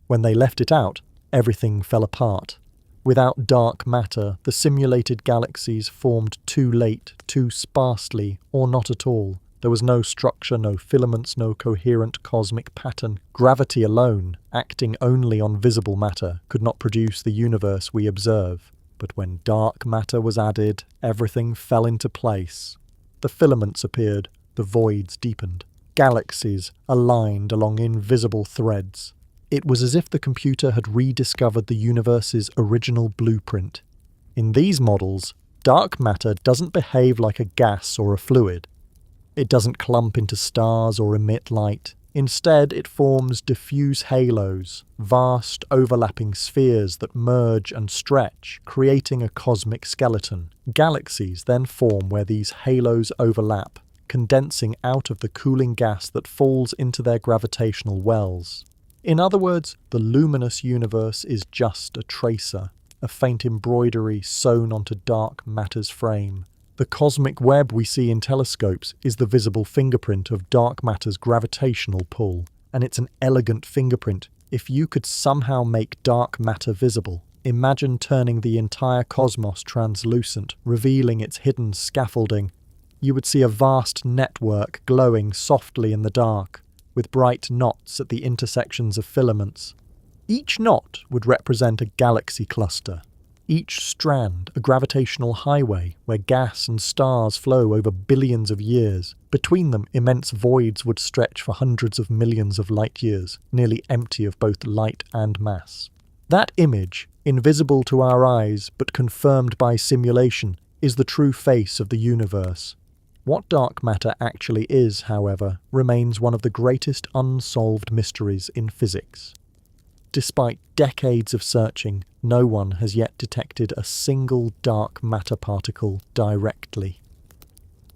When they left it out, everything fell apart. Without dark matter, the simulated galaxies formed too late, too sparsely, or not at all. There was no structure, no filaments, no coherent cosmic pattern. Gravity alone, acting only on visible matter, could not produce the universe we observe. But when dark matter was added, everything fell into place. The filaments appeared, the voids deepened. Galaxies aligned along invisible threads. It was as if the computer had rediscovered the universe's original blueprint. In these models, dark matter doesn't behave like a gas or a fluid. It doesn't clump into stars or emit light. Instead, it forms diffuse halos, vast overlapping spheres that merge and stretch, creating a cosmic skeleton. Galaxies then form where these halos overlap, condensing out of the cooling gas that falls into their gravitational wells. In other words, the luminous universe is just a tracer, a faint embroidery sewn onto dark matter's frame. The cosmic web we see in telescopes is the visible fingerprint of dark matter's gravitational pull, and it's an elegant fingerprint. If you could somehow make dark matter visible, imagine turning the entire cosmos translucent, revealing its hidden scaffolding. You would see a vast network glowing softly in the dark, with bright knots at the intersections of filaments. Each knot would represent a galaxy cluster, each strand a gravitational highway where gas and stars flow over billions of years. Between them, immense voids would stretch for hundreds of millions of light years, nearly empty of both light and mass. That image, invisible to our eyes but confirmed by simulation, is the true face of the universe. What dark matter actually is, however, remains one of the greatest unsolved mysteries in physics. Despite decades of searching, no one has yet detected a single dark matter particle directly.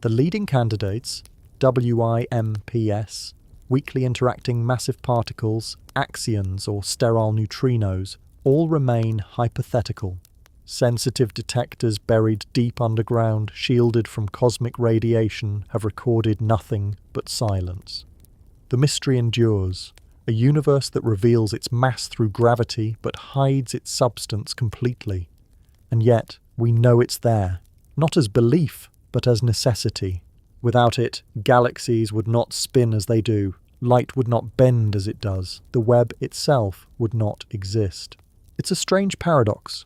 The leading candidates, WIMPs, weakly interacting massive particles, axions or sterile neutrinos, all remain hypothetical. Sensitive detectors buried deep underground, shielded from cosmic radiation, have recorded nothing but silence. The mystery endures, a universe that reveals its mass through gravity but hides its substance completely. And yet, we know it's there, not as belief, but as necessity. Without it, galaxies would not spin as they do, light would not bend as it does, the web itself would not exist. It's a strange paradox.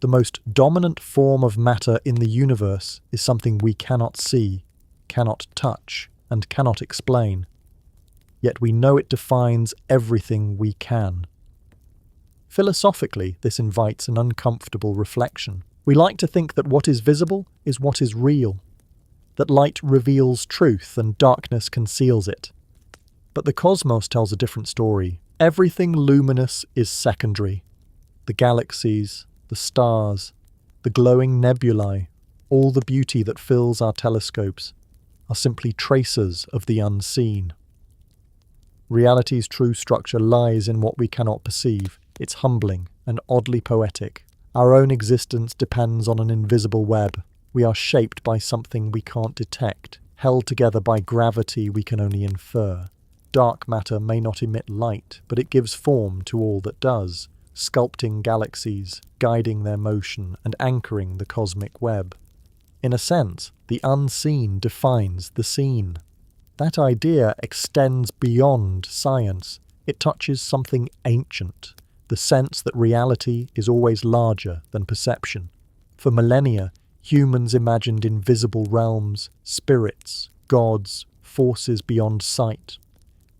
The most dominant form of matter in the universe is something we cannot see, cannot touch, and cannot explain. Yet we know it defines everything we can. Philosophically, this invites an uncomfortable reflection. We like to think that what is visible is what is real, that light reveals truth and darkness conceals it. But the cosmos tells a different story. Everything luminous is secondary. The galaxies, the stars, the glowing nebulae, all the beauty that fills our telescopes, are simply tracers of the unseen. Reality's true structure lies in what we cannot perceive. It's humbling and oddly poetic. Our own existence depends on an invisible web. We are shaped by something we can't detect, held together by gravity we can only infer. Dark matter may not emit light, but it gives form to all that does, sculpting galaxies, guiding their motion, and anchoring the cosmic web. In a sense, the unseen defines the seen. That idea extends beyond science. It touches something ancient, the sense that reality is always larger than perception. For millennia, humans imagined invisible realms, spirits, gods, forces beyond sight.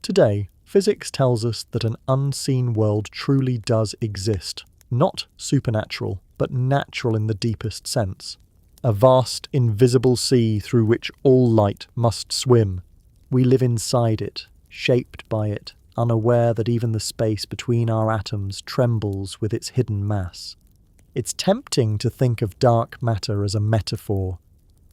Today, physics tells us that an unseen world truly does exist, not supernatural, but natural in the deepest sense. A vast, invisible sea through which all light must swim. We live inside it, shaped by it, unaware that even the space between our atoms trembles with its hidden mass. It's tempting to think of dark matter as a metaphor,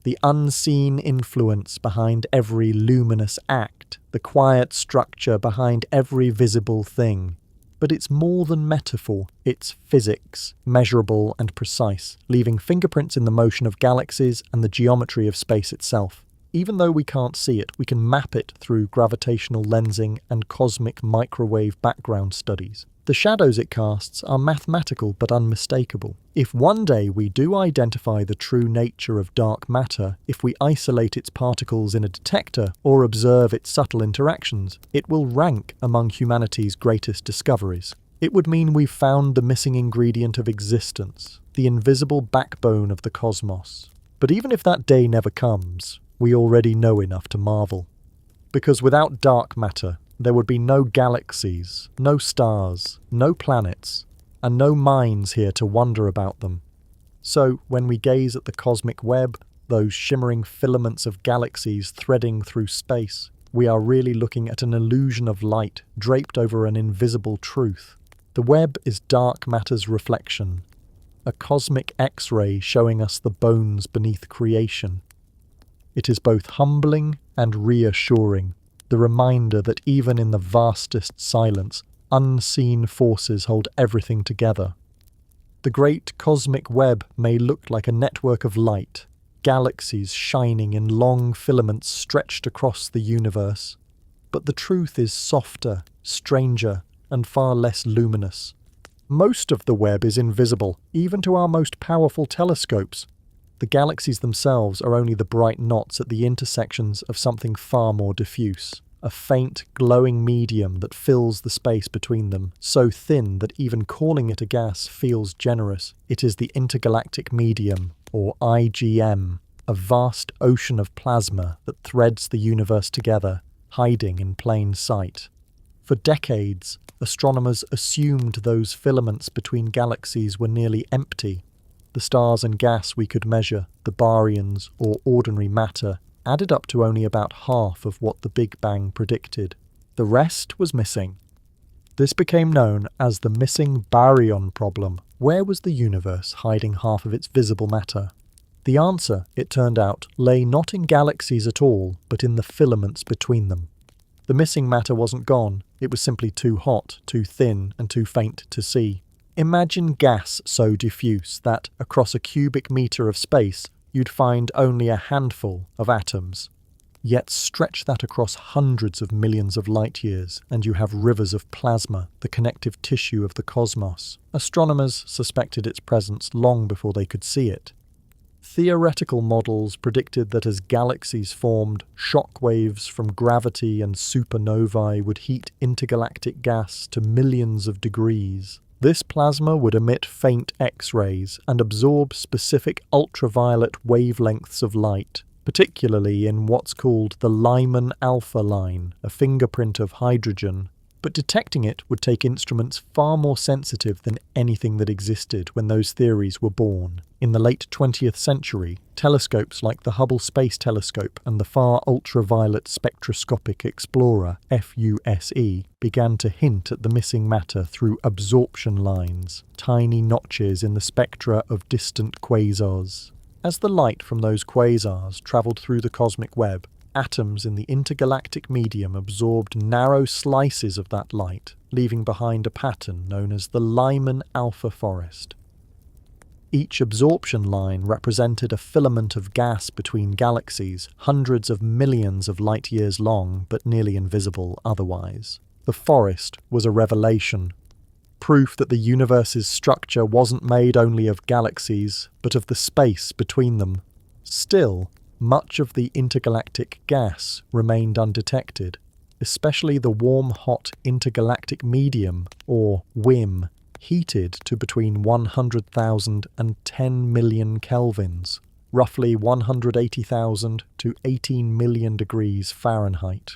the unseen influence behind every luminous act, the quiet structure behind every visible thing. But it's more than metaphor, it's physics, measurable and precise, leaving fingerprints in the motion of galaxies and the geometry of space itself. Even though we can't see it, we can map it through gravitational lensing and cosmic microwave background studies. The shadows it casts are mathematical but unmistakable. If one day we do identify the true nature of dark matter, if we isolate its particles in a detector or observe its subtle interactions, it will rank among humanity's greatest discoveries. It would mean we've found the missing ingredient of existence, the invisible backbone of the cosmos. But even if that day never comes, we already know enough to marvel. Because without dark matter, there would be no galaxies, no stars, no planets, and no minds here to wonder about them. So, when we gaze at the cosmic web, those shimmering filaments of galaxies threading through space, we are really looking at an illusion of light draped over an invisible truth. The web is dark matter's reflection, a cosmic X-ray showing us the bones beneath creation. It is both humbling and reassuring, the reminder that even in the vastest silence, unseen forces hold everything together. The great cosmic web may look like a network of light, galaxies shining in long filaments stretched across the universe, but the truth is softer, stranger, and far less luminous. Most of the web is invisible, even to our most powerful telescopes. The galaxies themselves are only the bright knots at the intersections of something far more diffuse, a faint, glowing medium that fills the space between them, so thin that even calling it a gas feels generous. It is the intergalactic medium, or IGM, a vast ocean of plasma that threads the universe together, hiding in plain sight. For decades, astronomers assumed those filaments between galaxies were nearly empty. The stars and gas we could measure, the baryons, or ordinary matter, added up to only about half of what the Big Bang predicted. The rest was missing. This became known as the missing baryon problem. Where was the universe hiding half of its visible matter? The answer, it turned out, lay not in galaxies at all, but in the filaments between them. The missing matter wasn't gone, it was simply too hot, too thin, and too faint to see. Imagine gas so diffuse that, across a cubic metre of space, you'd find only a handful of atoms. Yet stretch that across hundreds of millions of light years, and you have rivers of plasma, the connective tissue of the cosmos. Astronomers suspected its presence long before they could see it. Theoretical models predicted that as galaxies formed, shock waves from gravity and supernovae would heat intergalactic gas to millions of degrees. This plasma would emit faint X-rays and absorb specific ultraviolet wavelengths of light, particularly in what's called the Lyman alpha line, a fingerprint of hydrogen. But detecting it would take instruments far more sensitive than anything that existed when those theories were born. In the late 20th century, telescopes like the Hubble Space Telescope and the Far Ultraviolet Spectroscopic Explorer, FUSE, began to hint at the missing matter through absorption lines, tiny notches in the spectra of distant quasars. As the light from those quasars travelled through the cosmic web, atoms in the intergalactic medium absorbed narrow slices of that light, leaving behind a pattern known as the Lyman alpha forest. Each absorption line represented a filament of gas between galaxies, hundreds of millions of light years long, but nearly invisible otherwise. The forest was a revelation, proof that the universe's structure wasn't made only of galaxies, but of the space between them. Still, much of the intergalactic gas remained undetected, especially the warm-hot intergalactic medium, or WIM, heated to between 100,000 and 10 million kelvins, roughly 180,000 to 18 million degrees Fahrenheit.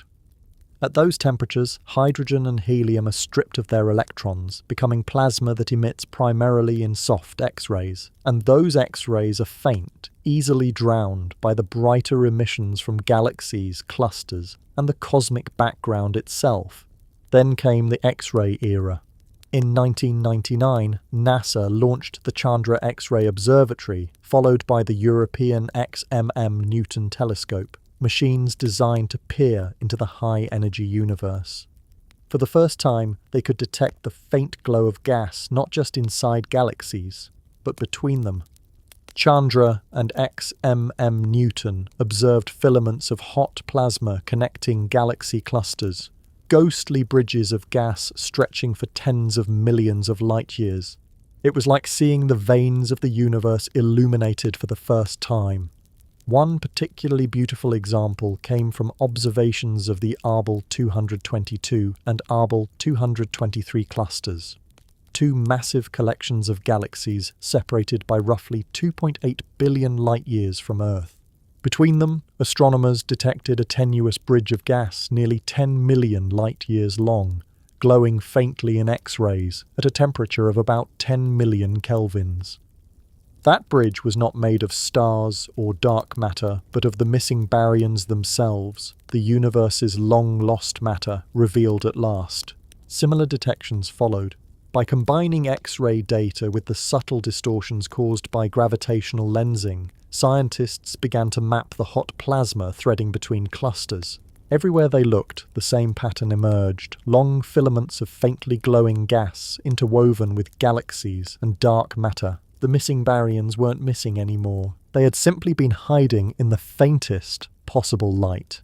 At those temperatures, hydrogen and helium are stripped of their electrons, becoming plasma that emits primarily in soft X-rays, and those X-rays are faint, easily drowned by the brighter emissions from galaxies, clusters, and the cosmic background itself. Then came the X-ray era. In 1999, NASA launched the Chandra X-ray Observatory, followed by the European XMM Newton telescope, machines designed to peer into the high-energy universe. For the first time, they could detect the faint glow of gas not just inside galaxies, but between them. Chandra and XMM Newton observed filaments of hot plasma connecting galaxy clusters, ghostly bridges of gas stretching for tens of millions of light years. It was like seeing the veins of the universe illuminated for the first time. One particularly beautiful example came from observations of the Arbel 222 and Arbel 223 clusters, two massive collections of galaxies separated by roughly 2.8 billion light-years from Earth. Between them, astronomers detected a tenuous bridge of gas nearly 10 million light-years long, glowing faintly in X-rays at a temperature of about 10 million kelvins. That bridge was not made of stars or dark matter, but of the missing baryons themselves, the universe's long-lost matter revealed at last. Similar detections followed. By combining X-ray data with the subtle distortions caused by gravitational lensing, scientists began to map the hot plasma threading between clusters. Everywhere they looked, the same pattern emerged, long filaments of faintly glowing gas interwoven with galaxies and dark matter. The missing baryons weren't missing anymore. They had simply been hiding in the faintest possible light.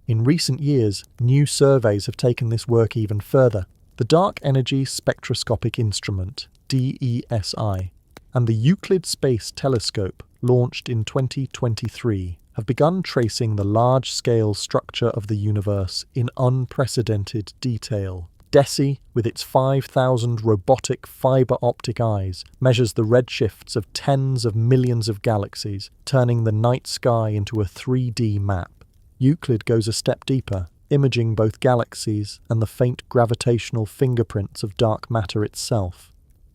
In recent years, new surveys have taken this work even further. The Dark Energy Spectroscopic Instrument, DESI, and the Euclid Space Telescope, launched in 2023, have begun tracing the large-scale structure of the universe in unprecedented detail. DESI, with its 5,000 robotic fiber-optic eyes, measures the redshifts of tens of millions of galaxies, turning the night sky into a 3D map. Euclid goes a step deeper, imaging both galaxies and the faint gravitational fingerprints of dark matter itself.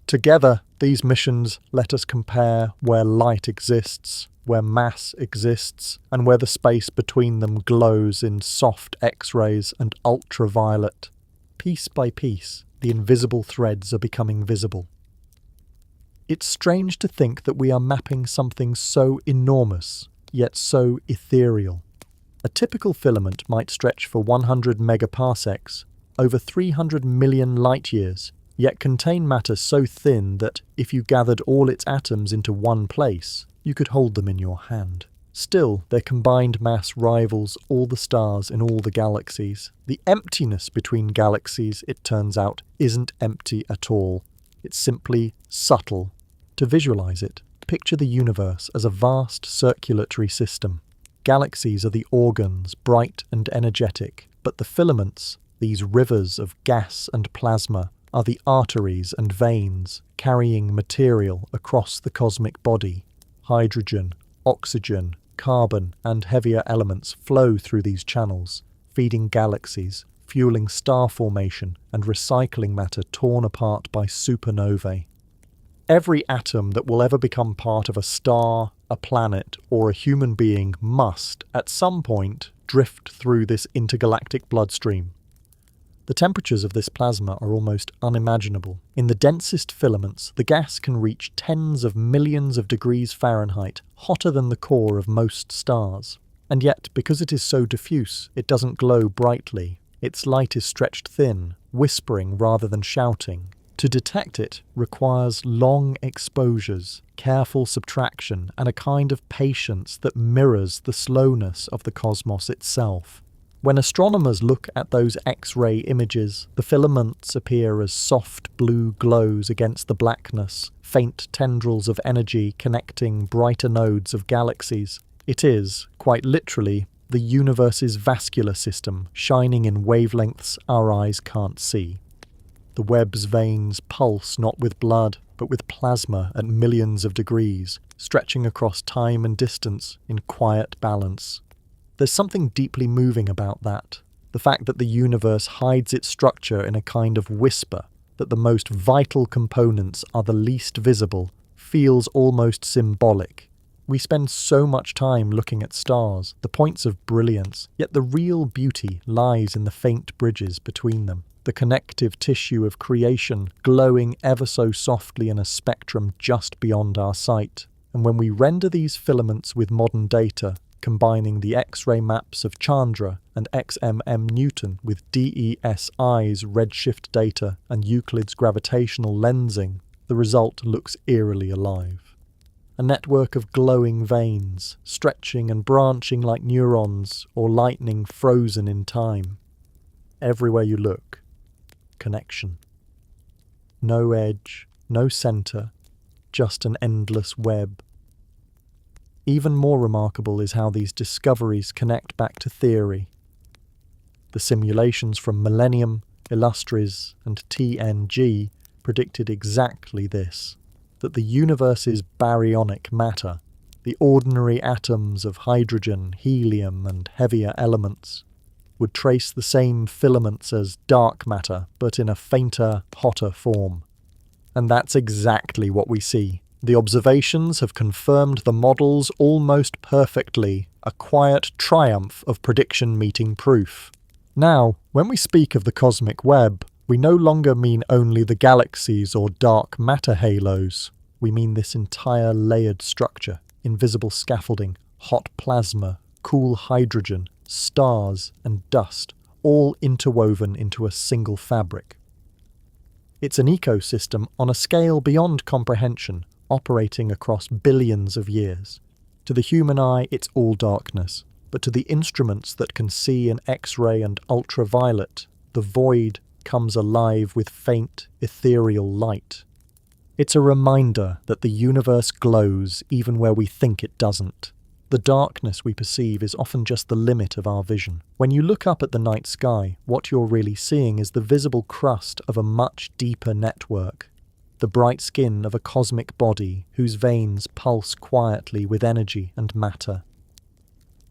Together, these missions let us compare where light exists, where mass exists, and where the space between them glows in soft X-rays and ultraviolet. Piece by piece, the invisible threads are becoming visible. It's strange to think that we are mapping something so enormous, yet so ethereal. A typical filament might stretch for 100 megaparsecs, over 300 million light-years, yet contain matter so thin that, if you gathered all its atoms into one place, you could hold them in your hand. Still, their combined mass rivals all the stars in all the galaxies. The emptiness between galaxies, it turns out, isn't empty at all. It's simply subtle. To visualize it, picture the universe as a vast circulatory system. Galaxies are the organs, bright and energetic, but the filaments, these rivers of gas and plasma, are the arteries and veins carrying material across the cosmic body. Hydrogen, oxygen, carbon, and heavier elements flow through these channels, feeding galaxies, fueling star formation and recycling matter torn apart by supernovae. Every atom that will ever become part of a star, a planet, or a human being must, at some point, drift through this intergalactic bloodstream. The temperatures of this plasma are almost unimaginable. In the densest filaments, the gas can reach tens of millions of degrees Fahrenheit, hotter than the core of most stars. And yet, because it is so diffuse, it doesn't glow brightly. Its light is stretched thin, whispering rather than shouting. To detect it requires long exposures, careful subtraction, and a kind of patience that mirrors the slowness of the cosmos itself. When astronomers look at those X-ray images, the filaments appear as soft blue glows against the blackness, faint tendrils of energy connecting brighter nodes of galaxies. It is, quite literally, the universe's vascular system, shining in wavelengths our eyes can't see. The web's veins pulse not with blood, but with plasma at millions of degrees, stretching across time and distance in quiet balance. There's something deeply moving about that. The fact that the universe hides its structure in a kind of whisper, that the most vital components are the least visible, feels almost symbolic. We spend so much time looking at stars, the points of brilliance, yet the real beauty lies in the faint bridges between them. The connective tissue of creation glowing ever so softly in a spectrum just beyond our sight. And when we render these filaments with modern data, combining the X-ray maps of Chandra and XMM Newton with DESI's redshift data and Euclid's gravitational lensing, the result looks eerily alive. A network of glowing veins, stretching and branching like neurons or lightning frozen in time. everywhere you look. Connection. No edge, no center, just an endless web. Even more remarkable is how these discoveries connect back to theory. The simulations from Millennium, Illustris and TNG predicted exactly this, that the universe's baryonic matter, the ordinary atoms of hydrogen, helium and heavier elements, would trace the same filaments as dark matter, but in a fainter, hotter form. And that's exactly what we see. The observations have confirmed the models almost perfectly, a quiet triumph of prediction meeting proof. Now, when we speak of the cosmic web, we no longer mean only the galaxies or dark matter halos. We mean this entire layered structure, invisible scaffolding, hot plasma, cool hydrogen, stars and dust, all interwoven into a single fabric. It's an ecosystem on a scale beyond comprehension, operating across billions of years. To the human eye, it's all darkness, but to the instruments that can see in X-ray and ultraviolet, the void comes alive with faint, ethereal light. It's a reminder that the universe glows even where we think it doesn't. The darkness we perceive is often just the limit of our vision. When you look up at the night sky, what you're really seeing is the visible crust of a much deeper network. The bright skin of a cosmic body whose veins pulse quietly with energy and matter.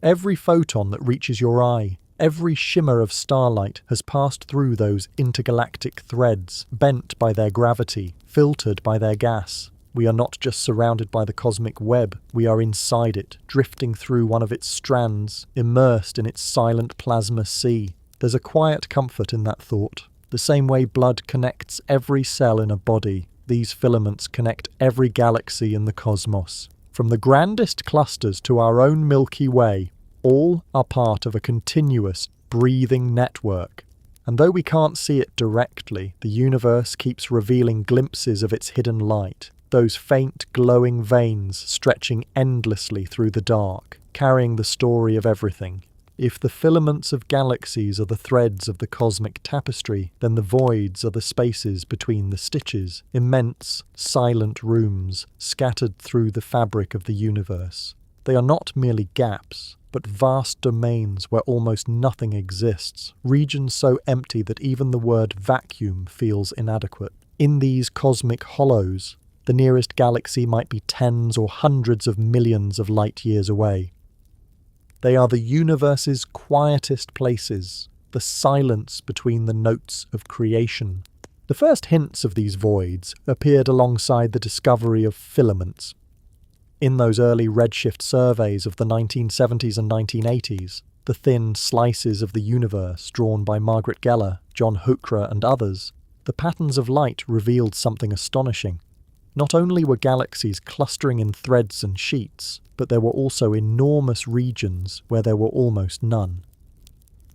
Every photon that reaches your eye, every shimmer of starlight has passed through those intergalactic threads, bent by their gravity, filtered by their gas. We are not just surrounded by the cosmic web, we are inside it, drifting through one of its strands, immersed in its silent plasma sea. There's a quiet comfort in that thought. The same way blood connects every cell in a body, these filaments connect every galaxy in the cosmos. From the grandest clusters to our own Milky Way, all are part of a continuous, breathing network. And though we can't see it directly, the universe keeps revealing glimpses of its hidden light. Those faint, glowing veins stretching endlessly through the dark, carrying the story of everything. If the filaments of galaxies are the threads of the cosmic tapestry, then the voids are the spaces between the stitches, immense, silent rooms scattered through the fabric of the universe. They are not merely gaps, but vast domains where almost nothing exists, regions so empty that even the word vacuum feels inadequate. In these cosmic hollows, the nearest galaxy might be tens or hundreds of millions of light years away. They are the universe's quietest places, the silence between the notes of creation. The first hints of these voids appeared alongside the discovery of filaments. In those early redshift surveys of the 1970s and 1980s, the thin slices of the universe drawn by Margaret Geller, John Huchra and others, the patterns of light revealed something astonishing. Not only were galaxies clustering in threads and sheets, but there were also enormous regions where there were almost none.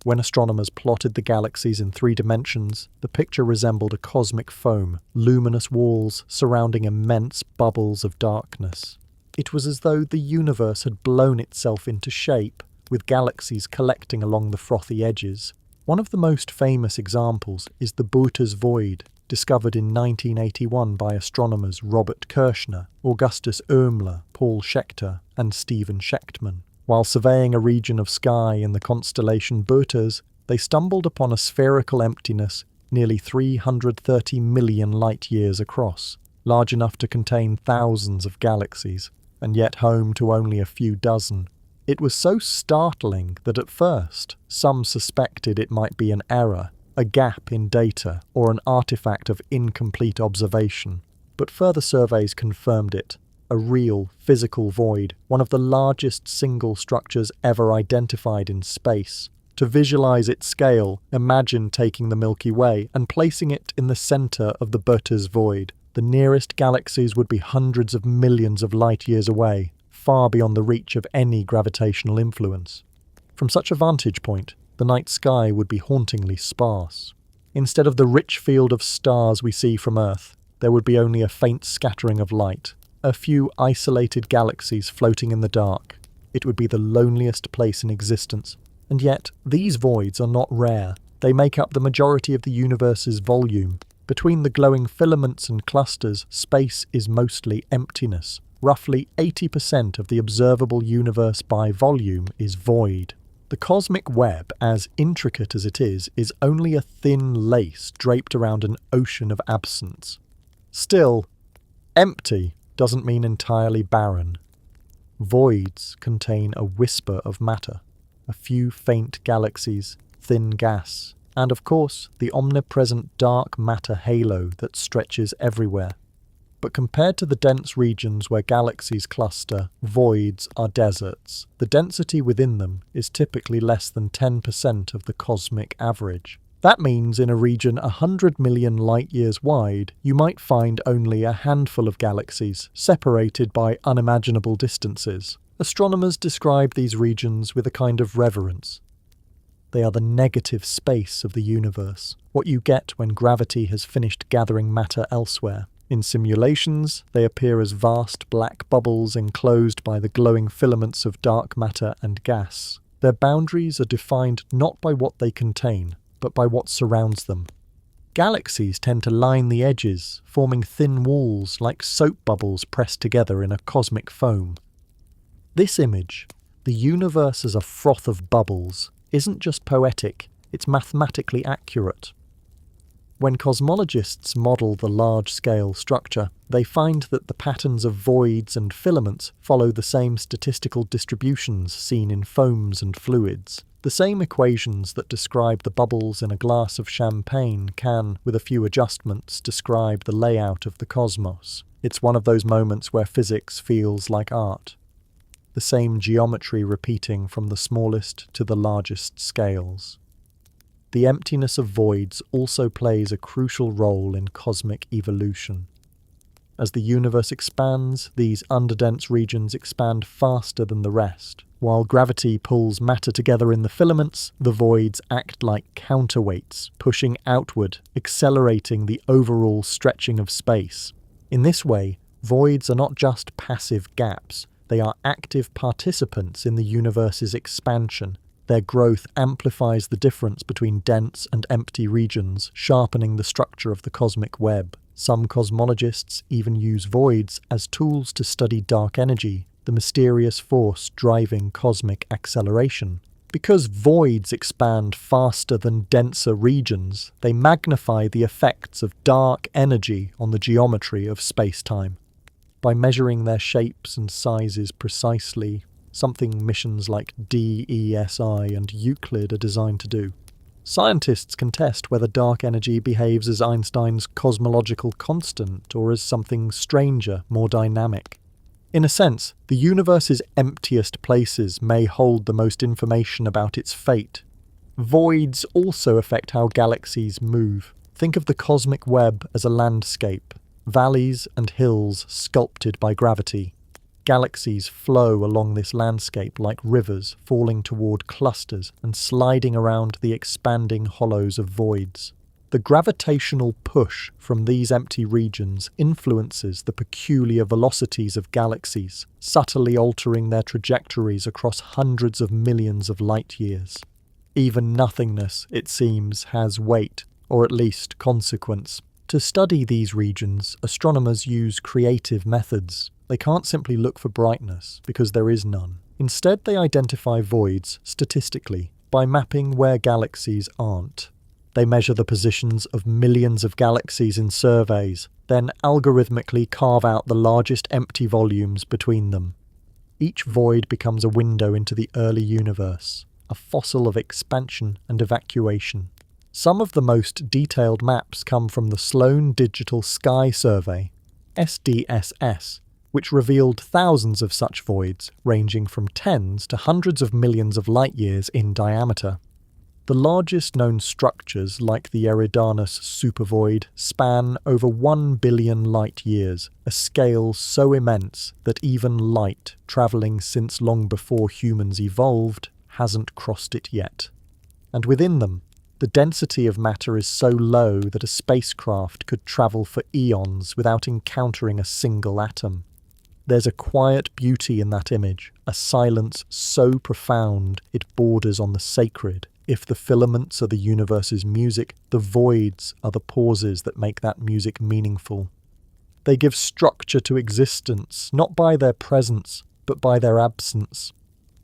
When astronomers plotted the galaxies in 3 dimensions, the picture resembled a cosmic foam, luminous walls surrounding immense bubbles of darkness. It was as though the universe had blown itself into shape, with galaxies collecting along the frothy edges. One of the most famous examples is the Boötes void, discovered in 1981 by astronomers Robert Kirshner, Augustus Oehmler, Paul Schechter, and Stephen Schechtman. While surveying a region of sky in the constellation Boötes, they stumbled upon a spherical emptiness nearly 330 million light-years across, large enough to contain thousands of galaxies, and yet home to only a few dozen. It was so startling that at first, some suspected it might be an error, a gap in data, or an artifact of incomplete observation. But further surveys confirmed it, a real, physical void, one of the largest single structures ever identified in space. To visualize its scale, imagine taking the Milky Way and placing it in the center of the Boötes void. The nearest galaxies would be hundreds of millions of light-years away, far beyond the reach of any gravitational influence. From such a vantage point, the night sky would be hauntingly sparse. Instead of the rich field of stars we see from Earth, there would be only a faint scattering of light, a few isolated galaxies floating in the dark. It would be the loneliest place in existence. And yet, these voids are not rare. They make up the majority of the universe's volume. Between the glowing filaments and clusters, space is mostly emptiness. Roughly 80% of the observable universe by volume is void. The cosmic web, as intricate as it is only a thin lace draped around an ocean of absence. Still, empty doesn't mean entirely barren. Voids contain a whisper of matter, a few faint galaxies, thin gas, and of course the omnipresent dark matter halo that stretches everywhere. But compared to the dense regions where galaxies cluster, voids are deserts. The density within them is typically less than 10% of the cosmic average. That means in a region 100 million light-years wide, you might find only a handful of galaxies, separated by unimaginable distances. Astronomers describe these regions with a kind of reverence. They are the negative space of the universe, what you get when gravity has finished gathering matter elsewhere. In simulations, they appear as vast black bubbles enclosed by the glowing filaments of dark matter and gas. Their boundaries are defined not by what they contain, but by what surrounds them. Galaxies tend to line the edges, forming thin walls like soap bubbles pressed together in a cosmic foam. This image, the universe as a froth of bubbles, isn't just poetic, it's mathematically accurate. When cosmologists model the large-scale structure, they find that the patterns of voids and filaments follow the same statistical distributions seen in foams and fluids. The same equations that describe the bubbles in a glass of champagne can, with a few adjustments, describe the layout of the cosmos. It's one of those moments where physics feels like art. The same geometry repeating from the smallest to the largest scales. The emptiness of voids also plays a crucial role in cosmic evolution. As the universe expands, these underdense regions expand faster than the rest. While gravity pulls matter together in the filaments, the voids act like counterweights, pushing outward, accelerating the overall stretching of space. In this way, voids are not just passive gaps, they are active participants in the universe's expansion. Their growth amplifies the difference between dense and empty regions, sharpening the structure of the cosmic web. Some cosmologists even use voids as tools to study dark energy, the mysterious force driving cosmic acceleration. Because voids expand faster than denser regions, they magnify the effects of dark energy on the geometry of space-time. By measuring their shapes and sizes precisely, something missions like DESI and Euclid are designed to do. Scientists can test whether dark energy behaves as Einstein's cosmological constant or as something stranger, more dynamic. In a sense, the universe's emptiest places may hold the most information about its fate. Voids also affect how galaxies move. Think of the cosmic web as a landscape, valleys and hills sculpted by gravity. Galaxies flow along this landscape like rivers, falling toward clusters and sliding around the expanding hollows of voids. The gravitational push from these empty regions influences the peculiar velocities of galaxies, subtly altering their trajectories across hundreds of millions of light-years. Even nothingness, it seems, has weight, or at least consequence. To study these regions, astronomers use creative methods. They can't simply look for brightness, because there is none. Instead, they identify voids statistically by mapping where galaxies aren't. They measure the positions of millions of galaxies in surveys, then algorithmically carve out the largest empty volumes between them. Each void becomes a window into the early universe, a fossil of expansion and evacuation. Some of the most detailed maps come from the Sloan Digital Sky Survey, SDSS, which revealed thousands of such voids, ranging from tens to hundreds of millions of light-years in diameter. The largest known structures, like the Eridanus supervoid, span over 1 billion light-years, a scale so immense that even light, travelling since long before humans evolved, hasn't crossed it yet. And within them, the density of matter is so low that a spacecraft could travel for eons without encountering a single atom. There's a quiet beauty in that image, a silence so profound it borders on the sacred. If the filaments are the universe's music, the voids are the pauses that make that music meaningful. They give structure to existence, not by their presence, but by their absence.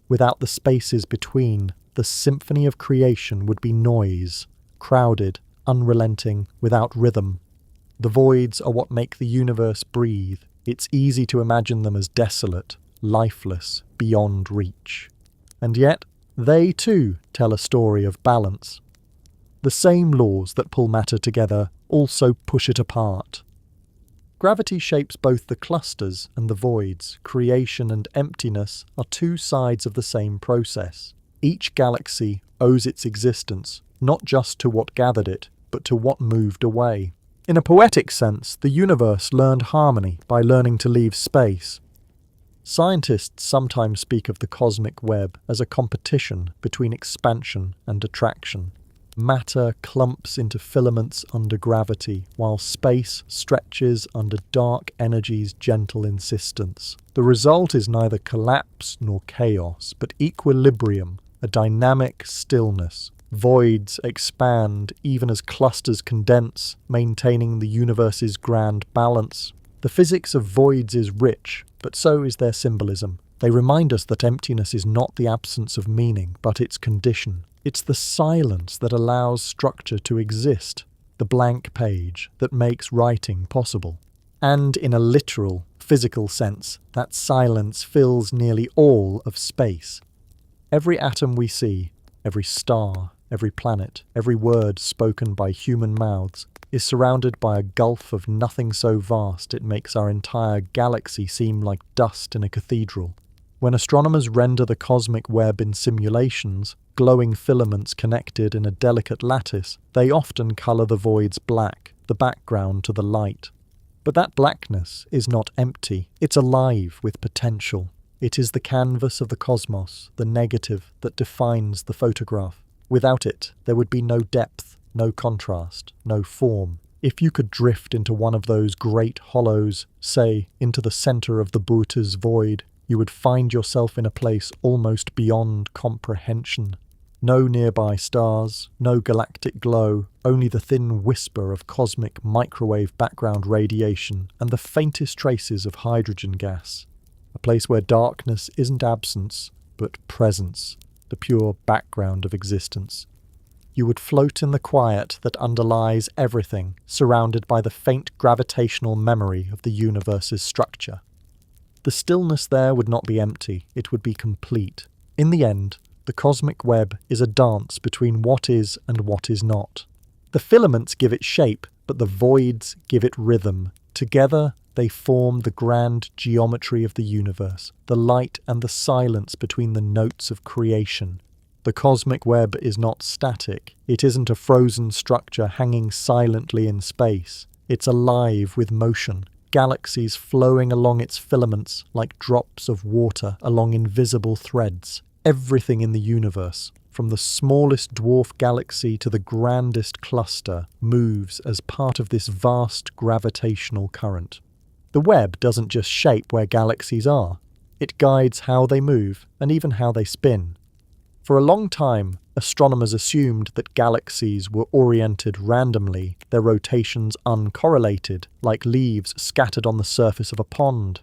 Without the spaces between, the symphony of creation would be noise, crowded, unrelenting, without rhythm. The voids are what make the universe breathe. It's easy to imagine them as desolate, lifeless, beyond reach. And yet, they too tell a story of balance. The same laws that pull matter together also push it apart. Gravity shapes both the clusters and the voids. Creation and emptiness are two sides of the same process. Each galaxy owes its existence not just to what gathered it, but to what moved away. In a poetic sense, the universe learned harmony by learning to leave space. Scientists sometimes speak of the cosmic web as a competition between expansion and attraction. Matter clumps into filaments under gravity, while space stretches under dark energy's gentle insistence. The result is neither collapse nor chaos, but equilibrium, a dynamic stillness. Voids expand even as clusters condense, maintaining the universe's grand balance. The physics of voids is rich, but so is their symbolism. They remind us that emptiness is not the absence of meaning, but its condition. It's the silence that allows structure to exist, the blank page that makes writing possible. And in a literal, physical sense, that silence fills nearly all of space. Every atom we see, every star, every planet, every word spoken by human mouths, is surrounded by a gulf of nothing so vast it makes our entire galaxy seem like dust in a cathedral. When astronomers render the cosmic web in simulations, glowing filaments connected in a delicate lattice, they often colour the voids black, the background to the light. But that blackness is not empty, it's alive with potential. It is the canvas of the cosmos, the negative that defines the photograph. Without it, there would be no depth, no contrast, no form. If you could drift into one of those great hollows, say, into the centre of the Bhuta's void, you would find yourself in a place almost beyond comprehension. No nearby stars, no galactic glow, only the thin whisper of cosmic microwave background radiation and the faintest traces of hydrogen gas. A place where darkness isn't absence, but presence, the pure background of existence. You would float in the quiet that underlies everything, surrounded by the faint gravitational memory of the universe's structure. The stillness there would not be empty, it would be complete. In the end, the cosmic web is a dance between what is and what is not. The filaments give it shape, but the voids give it rhythm. Together, they form the grand geometry of the universe, the light and the silence between the notes of creation. The cosmic web is not static. It isn't a frozen structure hanging silently in space. It's alive with motion, galaxies flowing along its filaments like drops of water along invisible threads. Everything in the universe, from the smallest dwarf galaxy to the grandest cluster, moves as part of this vast gravitational current. The web doesn't just shape where galaxies are. It guides how they move and even how they spin. For a long time, astronomers assumed that galaxies were oriented randomly, their rotations uncorrelated, like leaves scattered on the surface of a pond.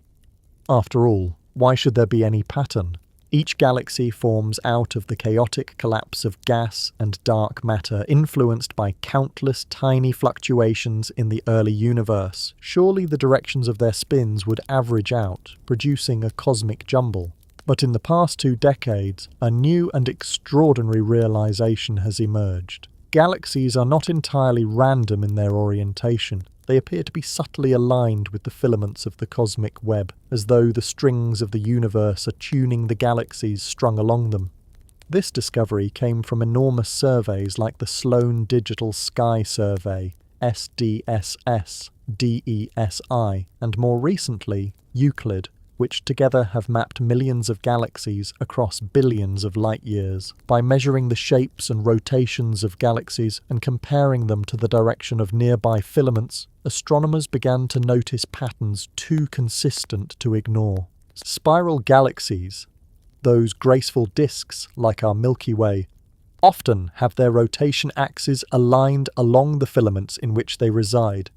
After all, why should there be any pattern? Each galaxy forms out of the chaotic collapse of gas and dark matter influenced by countless tiny fluctuations in the early universe. Surely the directions of their spins would average out, producing a cosmic jumble. But in the past 2 decades, a new and extraordinary realization has emerged. Galaxies are not entirely random in their orientation. They appear to be subtly aligned with the filaments of the cosmic web, as though the strings of the universe are tuning the galaxies strung along them. This discovery came from enormous surveys like the Sloan Digital Sky Survey, SDSS, DESI, and more recently, Euclid, which together have mapped millions of galaxies across billions of light-years. By measuring the shapes and rotations of galaxies and comparing them to the direction of nearby filaments, astronomers began to notice patterns too consistent to ignore. Spiral galaxies, those graceful disks like our Milky Way, often have their rotation axes aligned along the filaments in which they reside.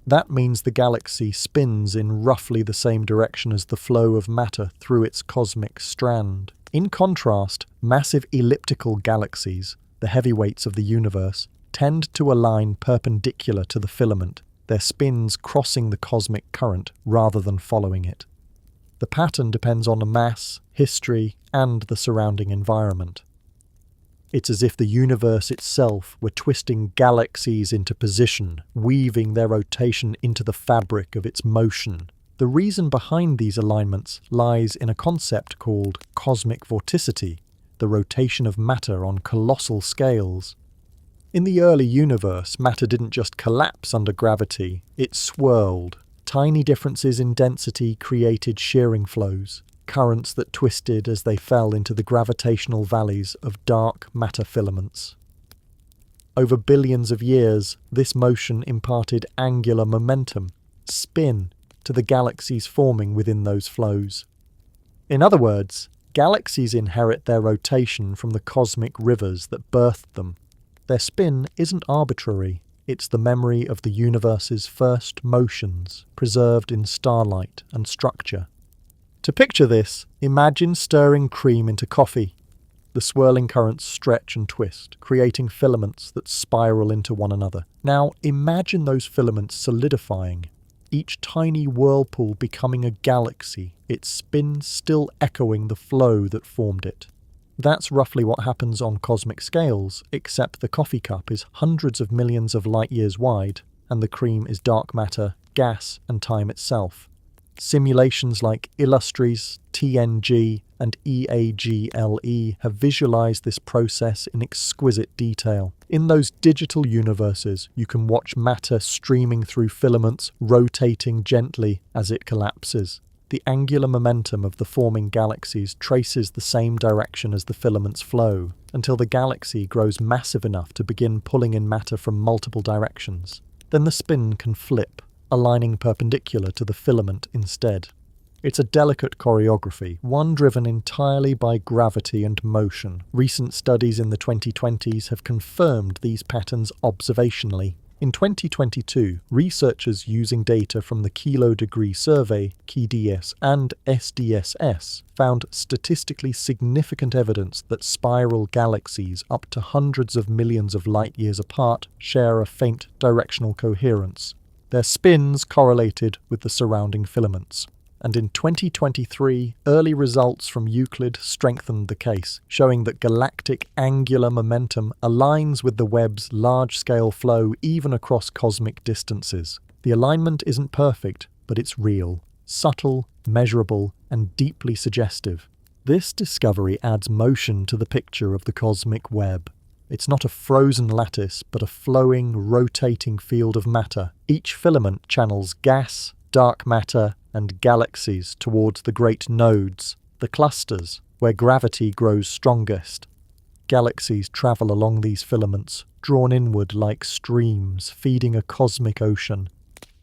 That means the galaxy spins in roughly the same direction as the flow of matter through its cosmic strand. In contrast, massive elliptical galaxies, the heavyweights of the universe, tend to align perpendicular to the filament, their spins crossing the cosmic current rather than following it. The pattern depends on the mass, history, and the surrounding environment. It's as if the universe itself were twisting galaxies into position, weaving their rotation into the fabric of its motion. The reason behind these alignments lies in a concept called cosmic vorticity, the rotation of matter on colossal scales. In the early universe, matter didn't just collapse under gravity, it swirled. Tiny differences in density created shearing flows, currents that twisted as they fell into the gravitational valleys of dark matter filaments. Over billions of years, this motion imparted angular momentum, spin, to the galaxies forming within those flows. In other words, galaxies inherit their rotation from the cosmic rivers that birthed them. Their spin isn't arbitrary. It's the memory of the universe's first motions, preserved in starlight and structure. To picture this, imagine stirring cream into coffee. The swirling currents stretch and twist, creating filaments that spiral into one another. Now imagine those filaments solidifying, each tiny whirlpool becoming a galaxy, its spin still echoing the flow that formed it. That's roughly what happens on cosmic scales, except the coffee cup is hundreds of millions of light years wide, and the cream is dark matter, gas, and time itself. Simulations like Illustris, TNG, and EAGLE have visualized this process in exquisite detail. In those digital universes, you can watch matter streaming through filaments, rotating gently as it collapses. The angular momentum of the forming galaxies traces the same direction as the filaments flow, until the galaxy grows massive enough to begin pulling in matter from multiple directions. Then the spin can flip, aligning perpendicular to the filament instead. It's a delicate choreography, one driven entirely by gravity and motion. Recent studies in the 2020s have confirmed these patterns observationally. In 2022, researchers using data from the Kilo Degree Survey, KDS, and SDSS found statistically significant evidence that spiral galaxies up to hundreds of millions of light years apart share a faint directional coherence. Their spins correlated with the surrounding filaments. And in 2023, early results from Euclid strengthened the case, showing that galactic angular momentum aligns with the web's large-scale flow even across cosmic distances. The alignment isn't perfect, but it's real, subtle, measurable, and deeply suggestive. This discovery adds motion to the picture of the cosmic web. It's not a frozen lattice, but a flowing, rotating field of matter. Each filament channels gas, dark matter, and galaxies towards the great nodes, the clusters, where gravity grows strongest. Galaxies travel along these filaments, drawn inward like streams, feeding a cosmic ocean.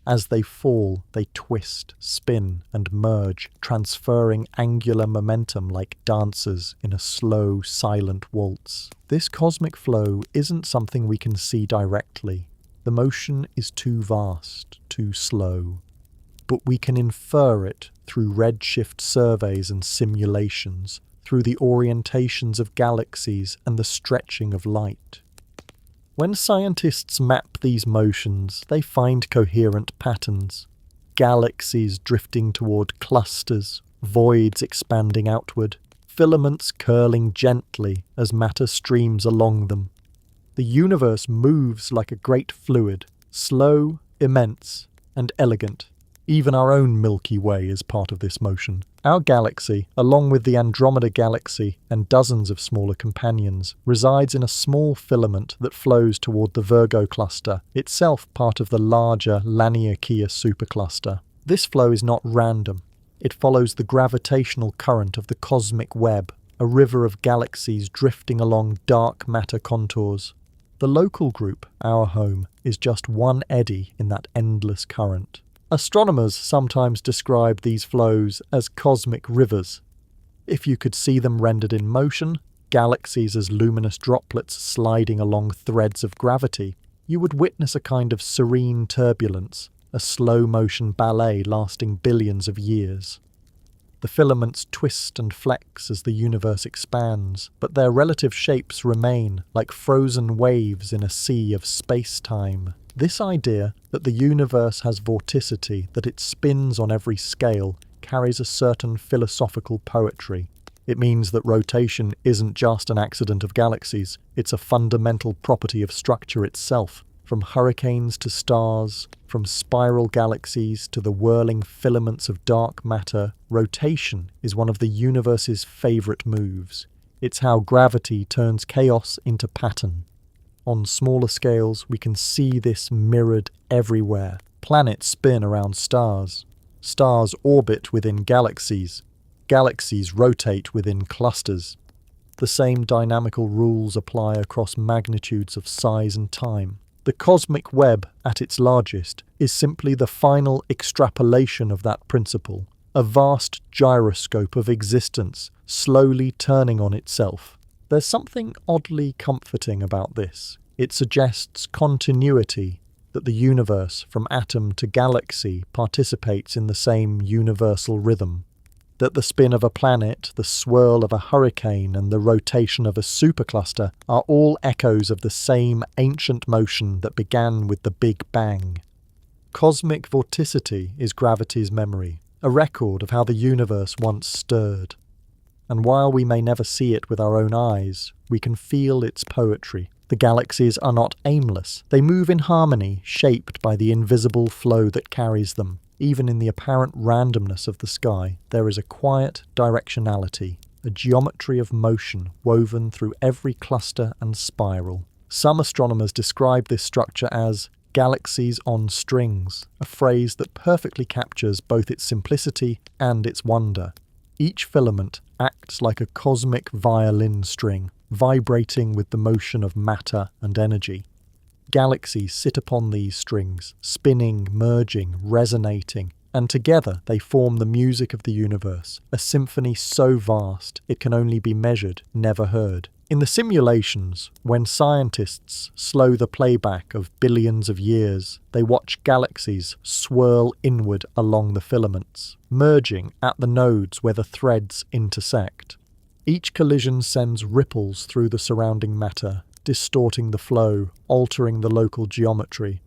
As they fall, they twist, spin, and merge, transferring angular momentum like dancers in a slow, silent waltz. This cosmic flow isn't something we can see directly. The motion is too vast, too slow. But we can infer it through redshift surveys and simulations, through the orientations of galaxies and the stretching of light. When scientists map these motions, they find coherent patterns. Galaxies drifting toward clusters, voids expanding outward, filaments curling gently as matter streams along them. The universe moves like a great fluid, slow, immense, and elegant. Even our own Milky Way is part of this motion. Our galaxy, along with the Andromeda Galaxy and dozens of smaller companions, resides in a small filament that flows toward the Virgo cluster, itself part of the larger Laniakea supercluster. This flow is not random. It follows the gravitational current of the cosmic web, a river of galaxies drifting along dark matter contours. The local group, our home, is just one eddy in that endless current. Astronomers sometimes describe these flows as cosmic rivers. If you could see them rendered in motion, galaxies as luminous droplets sliding along threads of gravity, you would witness a kind of serene turbulence, a slow-motion ballet lasting billions of years. The filaments twist and flex as the universe expands, but their relative shapes remain like frozen waves in a sea of space-time. This idea that the universe has vorticity, that it spins on every scale, carries a certain philosophical poetry. It means that rotation isn't just an accident of galaxies, it's a fundamental property of structure itself. From hurricanes to stars, from spiral galaxies to the whirling filaments of dark matter, rotation is one of the universe's favourite moves. It's how gravity turns chaos into pattern. On smaller scales, we can see this mirrored everywhere. Planets spin around stars. Stars orbit within galaxies. Galaxies rotate within clusters. The same dynamical rules apply across magnitudes of size and time. The cosmic web, at its largest, is simply the final extrapolation of that principle, a vast gyroscope of existence, slowly turning on itself. There's something oddly comforting about this. It suggests continuity, that the universe, from atom to galaxy, participates in the same universal rhythm. That the spin of a planet, the swirl of a hurricane, and the rotation of a supercluster are all echoes of the same ancient motion that began with the Big Bang. Cosmic vorticity is gravity's memory, a record of how the universe once stirred. And while we may never see it with our own eyes, we can feel its poetry. The galaxies are not aimless. They move in harmony, shaped by the invisible flow that carries them. Even in the apparent randomness of the sky, there is a quiet directionality, a geometry of motion woven through every cluster and spiral. Some astronomers describe this structure as galaxies on strings, a phrase that perfectly captures both its simplicity and its wonder. Each filament acts like a cosmic violin string, vibrating with the motion of matter and energy. Galaxies sit upon these strings, spinning, merging, resonating, and together they form the music of the universe, a symphony so vast it can only be measured, never heard. In the simulations, when scientists slow the playback of billions of years, they watch galaxies swirl inward along the filaments, merging at the nodes where the threads intersect. Each collision sends ripples through the surrounding matter, distorting the flow, altering the local geometry.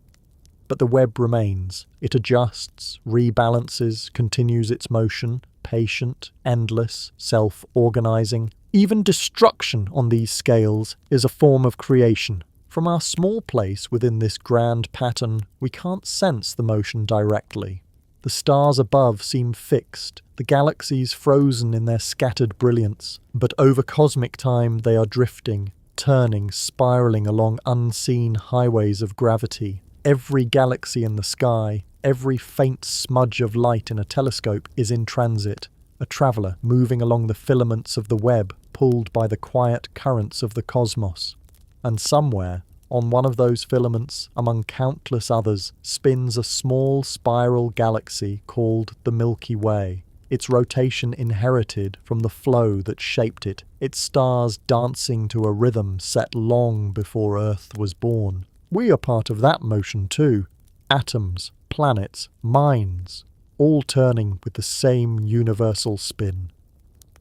But the web remains. It adjusts, rebalances, continues its motion, patient, endless, self-organizing. Even destruction on these scales is a form of creation. From our small place within this grand pattern, we can't sense the motion directly. The stars above seem fixed, the galaxies frozen in their scattered brilliance, but over cosmic time they are drifting, turning, spiralling along unseen highways of gravity. Every galaxy in the sky, every faint smudge of light in a telescope is in transit, a traveller moving along the filaments of the web, pulled by the quiet currents of the cosmos. And somewhere, on one of those filaments, among countless others, spins a small spiral galaxy called the Milky Way. Its rotation inherited from the flow that shaped it, its stars dancing to a rhythm set long before Earth was born. We are part of that motion too. Atoms, planets, minds, all turning with the same universal spin.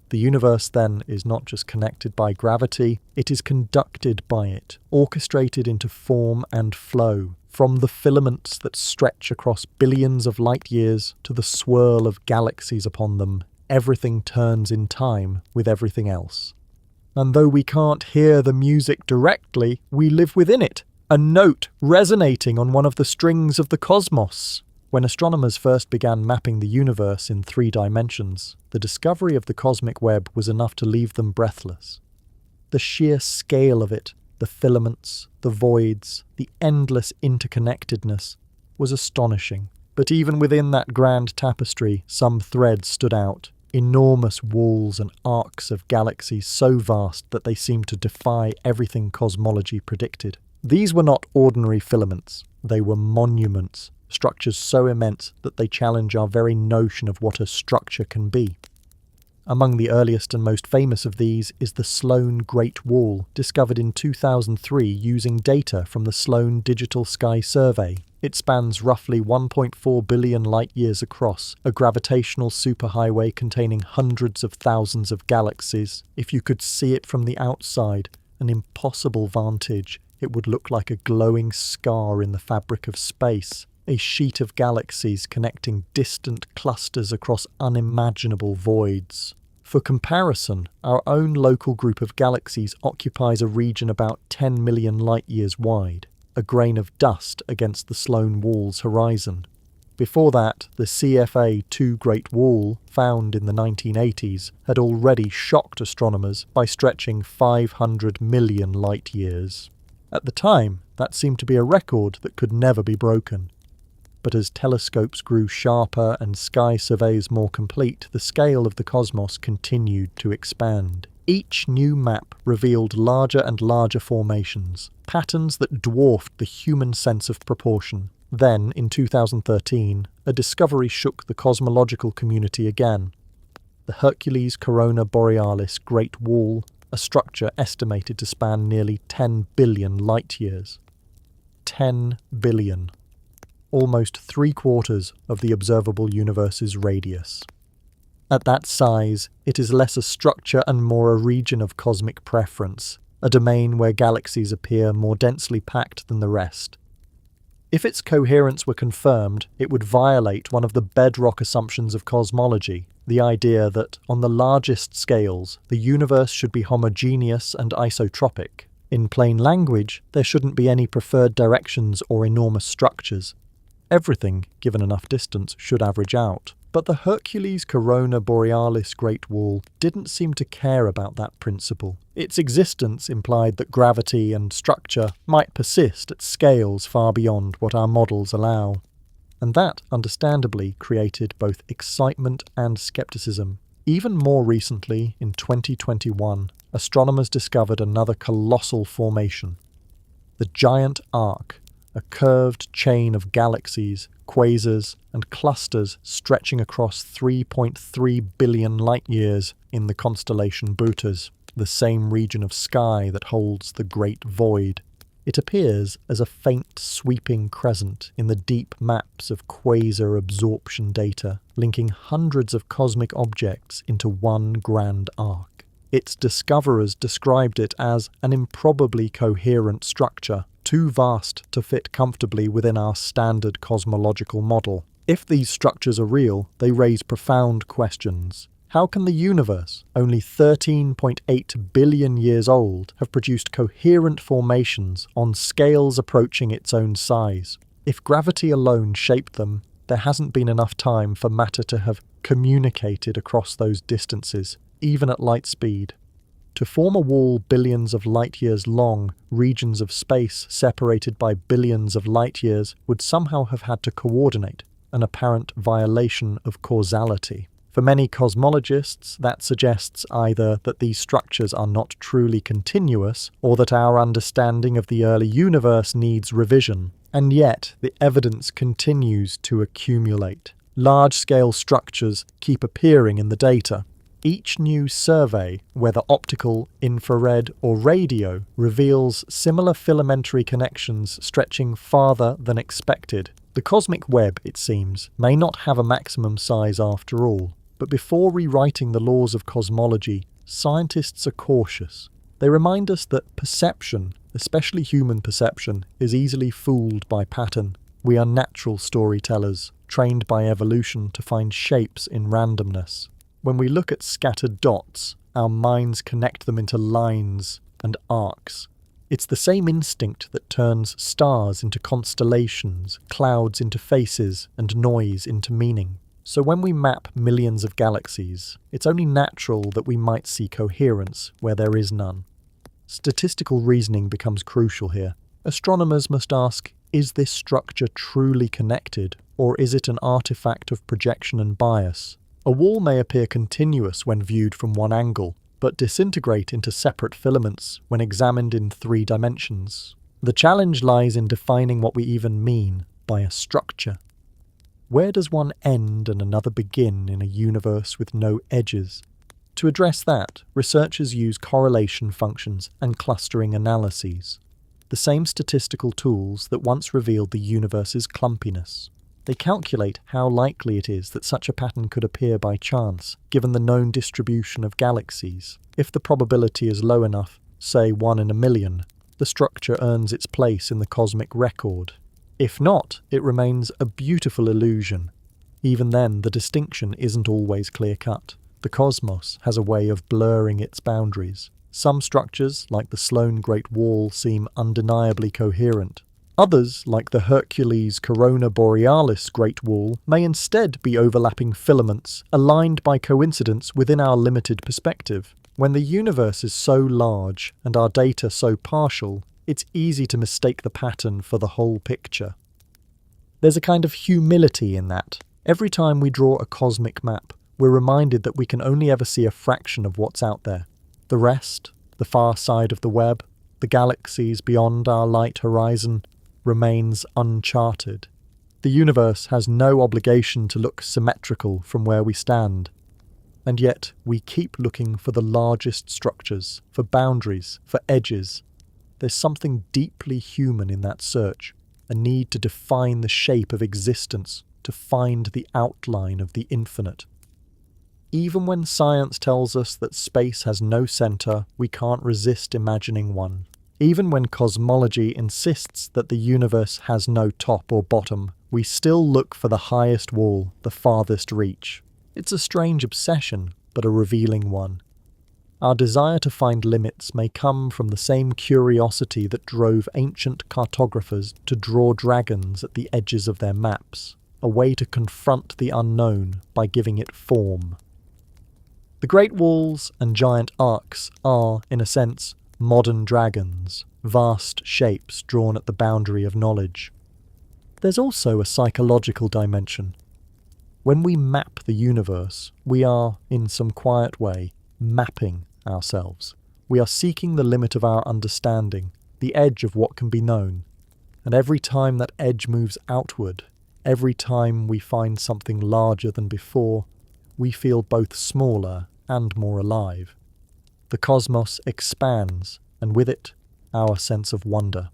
The universe, then, is not just connected by gravity, it is conducted by it, orchestrated into form and flow, from the filaments that stretch across billions of light years to the swirl of galaxies upon them. Everything turns in time with everything else. And though we can't hear the music directly, we live within it, a note resonating on one of the strings of the cosmos. When astronomers first began mapping the universe in 3 dimensions, the discovery of the cosmic web was enough to leave them breathless. The sheer scale of it, the filaments, the voids, the endless interconnectedness, was astonishing. But even within that grand tapestry, some threads stood out, enormous walls and arcs of galaxies so vast that they seemed to defy everything cosmology predicted. These were not ordinary filaments, they were monuments, structures so immense that they challenge our very notion of what a structure can be. Among the earliest and most famous of these is the Sloan Great Wall, discovered in 2003 using data from the Sloan Digital Sky Survey. It spans roughly 1.4 billion light-years across, a gravitational superhighway containing hundreds of thousands of galaxies. If you could see it from the outside, an impossible vantage, it would look like a glowing scar in the fabric of space, a sheet of galaxies connecting distant clusters across unimaginable voids. For comparison, our own local group of galaxies occupies a region about 10 million light-years wide, a grain of dust against the Sloan Wall's horizon. Before that, the CFA-2 Great Wall, found in the 1980s, had already shocked astronomers by stretching 500 million light-years. At the time, that seemed to be a record that could never be broken. But as telescopes grew sharper and sky surveys more complete, the scale of the cosmos continued to expand. Each new map revealed larger and larger formations, patterns that dwarfed the human sense of proportion. Then, in 2013, a discovery shook the cosmological community again. The Hercules Corona Borealis Great Wall, a structure estimated to span nearly 10 billion light-years. 10 billion. Almost 3/4 of the observable universe's radius. At that size, it is less a structure and more a region of cosmic preference, a domain where galaxies appear more densely packed than the rest. If its coherence were confirmed, it would violate one of the bedrock assumptions of cosmology, the idea that, on the largest scales, the universe should be homogeneous and isotropic. In plain language, there shouldn't be any preferred directions or enormous structures. Everything, given enough distance, should average out. But the Hercules Corona Borealis Great Wall didn't seem to care about that principle. Its existence implied that gravity and structure might persist at scales far beyond what our models allow. And that, understandably, created both excitement and skepticism. Even more recently, in 2021, astronomers discovered another colossal formation. The Giant Arc, a curved chain of galaxies, quasars, and clusters stretching across 3.3 billion light-years in the constellation Bootes, the same region of sky that holds the Great Void. It appears as a faint sweeping crescent in the deep maps of quasar absorption data, linking hundreds of cosmic objects into one grand arc. Its discoverers described it as an improbably coherent structure, too vast to fit comfortably within our standard cosmological model. If these structures are real, they raise profound questions. How can the universe, only 13.8 billion years old, have produced coherent formations on scales approaching its own size? If gravity alone shaped them, there hasn't been enough time for matter to have communicated across those distances, even at light speed. To form a wall billions of light-years long, regions of space separated by billions of light-years would somehow have had to coordinate, an apparent violation of causality. For many cosmologists, that suggests either that these structures are not truly continuous, or that our understanding of the early universe needs revision. And yet, the evidence continues to accumulate. Large-scale structures keep appearing in the data. Each new survey, whether optical, infrared, or radio, reveals similar filamentary connections stretching farther than expected. The cosmic web, it seems, may not have a maximum size after all, but before rewriting the laws of cosmology, scientists are cautious. They remind us that perception, especially human perception, is easily fooled by pattern. We are natural storytellers, trained by evolution to find shapes in randomness. When we look at scattered dots, our minds connect them into lines and arcs. It's the same instinct that turns stars into constellations, clouds into faces, and noise into meaning. So when we map millions of galaxies, it's only natural that we might see coherence where there is none. Statistical reasoning becomes crucial here. Astronomers must ask, is this structure truly connected, or is it an artifact of projection and bias? A wall may appear continuous when viewed from one angle, but disintegrate into separate filaments when examined in 3 dimensions. The challenge lies in defining what we even mean by a structure. Where does one end and another begin in a universe with no edges? To address that, researchers use correlation functions and clustering analyses, the same statistical tools that once revealed the universe's clumpiness. They calculate how likely it is that such a pattern could appear by chance, given the known distribution of galaxies. If the probability is low enough, say 1 in a million, the structure earns its place in the cosmic record. If not, it remains a beautiful illusion. Even then, the distinction isn't always clear-cut. The cosmos has a way of blurring its boundaries. Some structures, like the Sloan Great Wall, seem undeniably coherent. Others, like the Hercules Corona Borealis Great Wall, may instead be overlapping filaments, aligned by coincidence within our limited perspective. When the universe is so large and our data so partial, it's easy to mistake the pattern for the whole picture. There's a kind of humility in that. Every time we draw a cosmic map, we're reminded that we can only ever see a fraction of what's out there. The rest, the far side of the web, the galaxies beyond our light horizon, remains uncharted. The universe has no obligation to look symmetrical from where we stand. And yet, we keep looking for the largest structures, for boundaries, for edges. There's something deeply human in that search, a need to define the shape of existence, to find the outline of the infinite. Even when science tells us that space has no center, we can't resist imagining one. Even when cosmology insists that the universe has no top or bottom, we still look for the highest wall, the farthest reach. It's a strange obsession, but a revealing one. Our desire to find limits may come from the same curiosity that drove ancient cartographers to draw dragons at the edges of their maps, a way to confront the unknown by giving it form. The Great Walls and giant arcs are, in a sense, modern dragons, vast shapes drawn at the boundary of knowledge. There's also a psychological dimension. When we map the universe, we are, in some quiet way, mapping ourselves. We are seeking the limit of our understanding, the edge of what can be known. And every time that edge moves outward, every time we find something larger than before, we feel both smaller and more alive. The cosmos expands, and with it, our sense of wonder.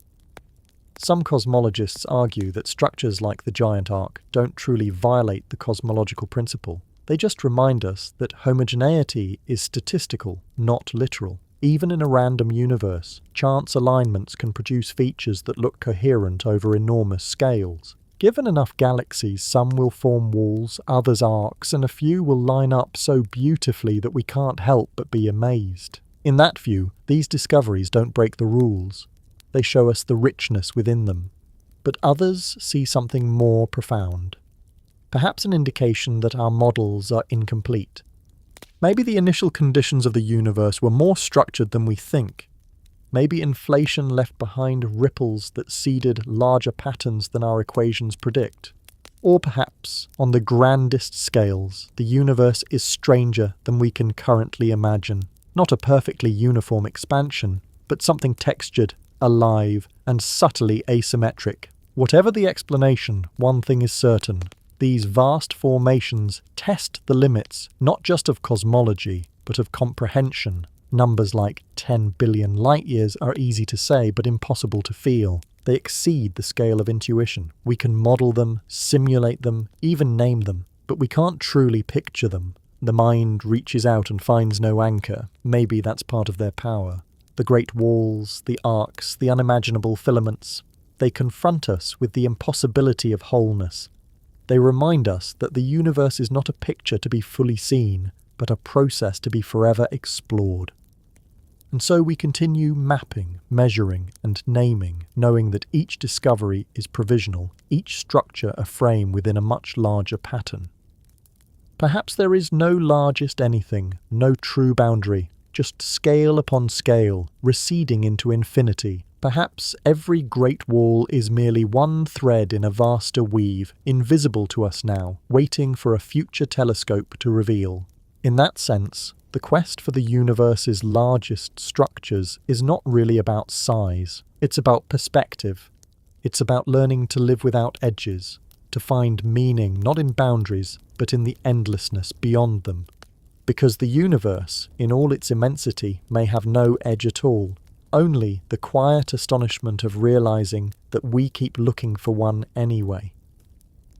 Some cosmologists argue that structures like the giant arc don't truly violate the cosmological principle. They just remind us that homogeneity is statistical, not literal. Even in a random universe, chance alignments can produce features that look coherent over enormous scales. Given enough galaxies, some will form walls, others arcs, and a few will line up so beautifully that we can't help but be amazed. In that view, these discoveries don't break the rules. They show us the richness within them. But others see something more profound. Perhaps an indication that our models are incomplete. Maybe the initial conditions of the universe were more structured than we think. Maybe inflation left behind ripples that seeded larger patterns than our equations predict. Or perhaps, on the grandest scales, the universe is stranger than we can currently imagine. Not a perfectly uniform expansion, but something textured, alive, and subtly asymmetric. Whatever the explanation, one thing is certain. These vast formations test the limits not just of cosmology, but of comprehension. Numbers like 10 billion light-years are easy to say, but impossible to feel. They exceed the scale of intuition. We can model them, simulate them, even name them, but we can't truly picture them. The mind reaches out and finds no anchor. Maybe that's part of their power. The great walls, the arcs, the unimaginable filaments, they confront us with the impossibility of wholeness. They remind us that the universe is not a picture to be fully seen, but a process to be forever explored. And so we continue mapping, measuring, and naming, knowing that each discovery is provisional, each structure a frame within a much larger pattern. Perhaps there is no largest anything, no true boundary, just scale upon scale, receding into infinity. Perhaps every great wall is merely one thread in a vaster weave, invisible to us now, waiting for a future telescope to reveal. In that sense, the quest for the universe's largest structures is not really about size. It's about perspective. It's about learning to live without edges, to find meaning not in boundaries, but in the endlessness beyond them. Because the universe, in all its immensity, may have no edge at all, only the quiet astonishment of realizing that we keep looking for one anyway.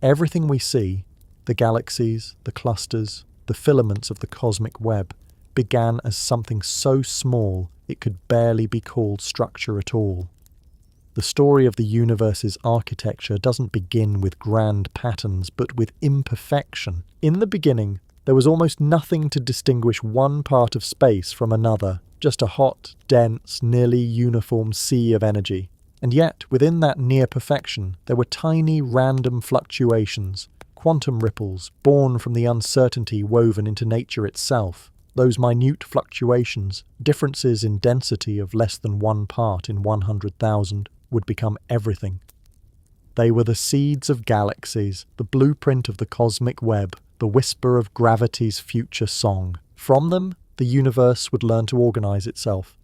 Everything we see, the galaxies, the clusters, the filaments of the cosmic web, began as something so small it could barely be called structure at all. The story of the universe's architecture doesn't begin with grand patterns, but with imperfection. In the beginning, there was almost nothing to distinguish one part of space from another, just a hot, dense, nearly uniform sea of energy. And yet, within that near perfection, there were tiny random fluctuations, quantum ripples born from the uncertainty woven into nature itself. Those minute fluctuations, differences in density of less than 1 part in 100,000, would become everything. They were the seeds of galaxies, the blueprint of the cosmic web, the whisper of gravity's future song. From them, the universe would learn to organize itself.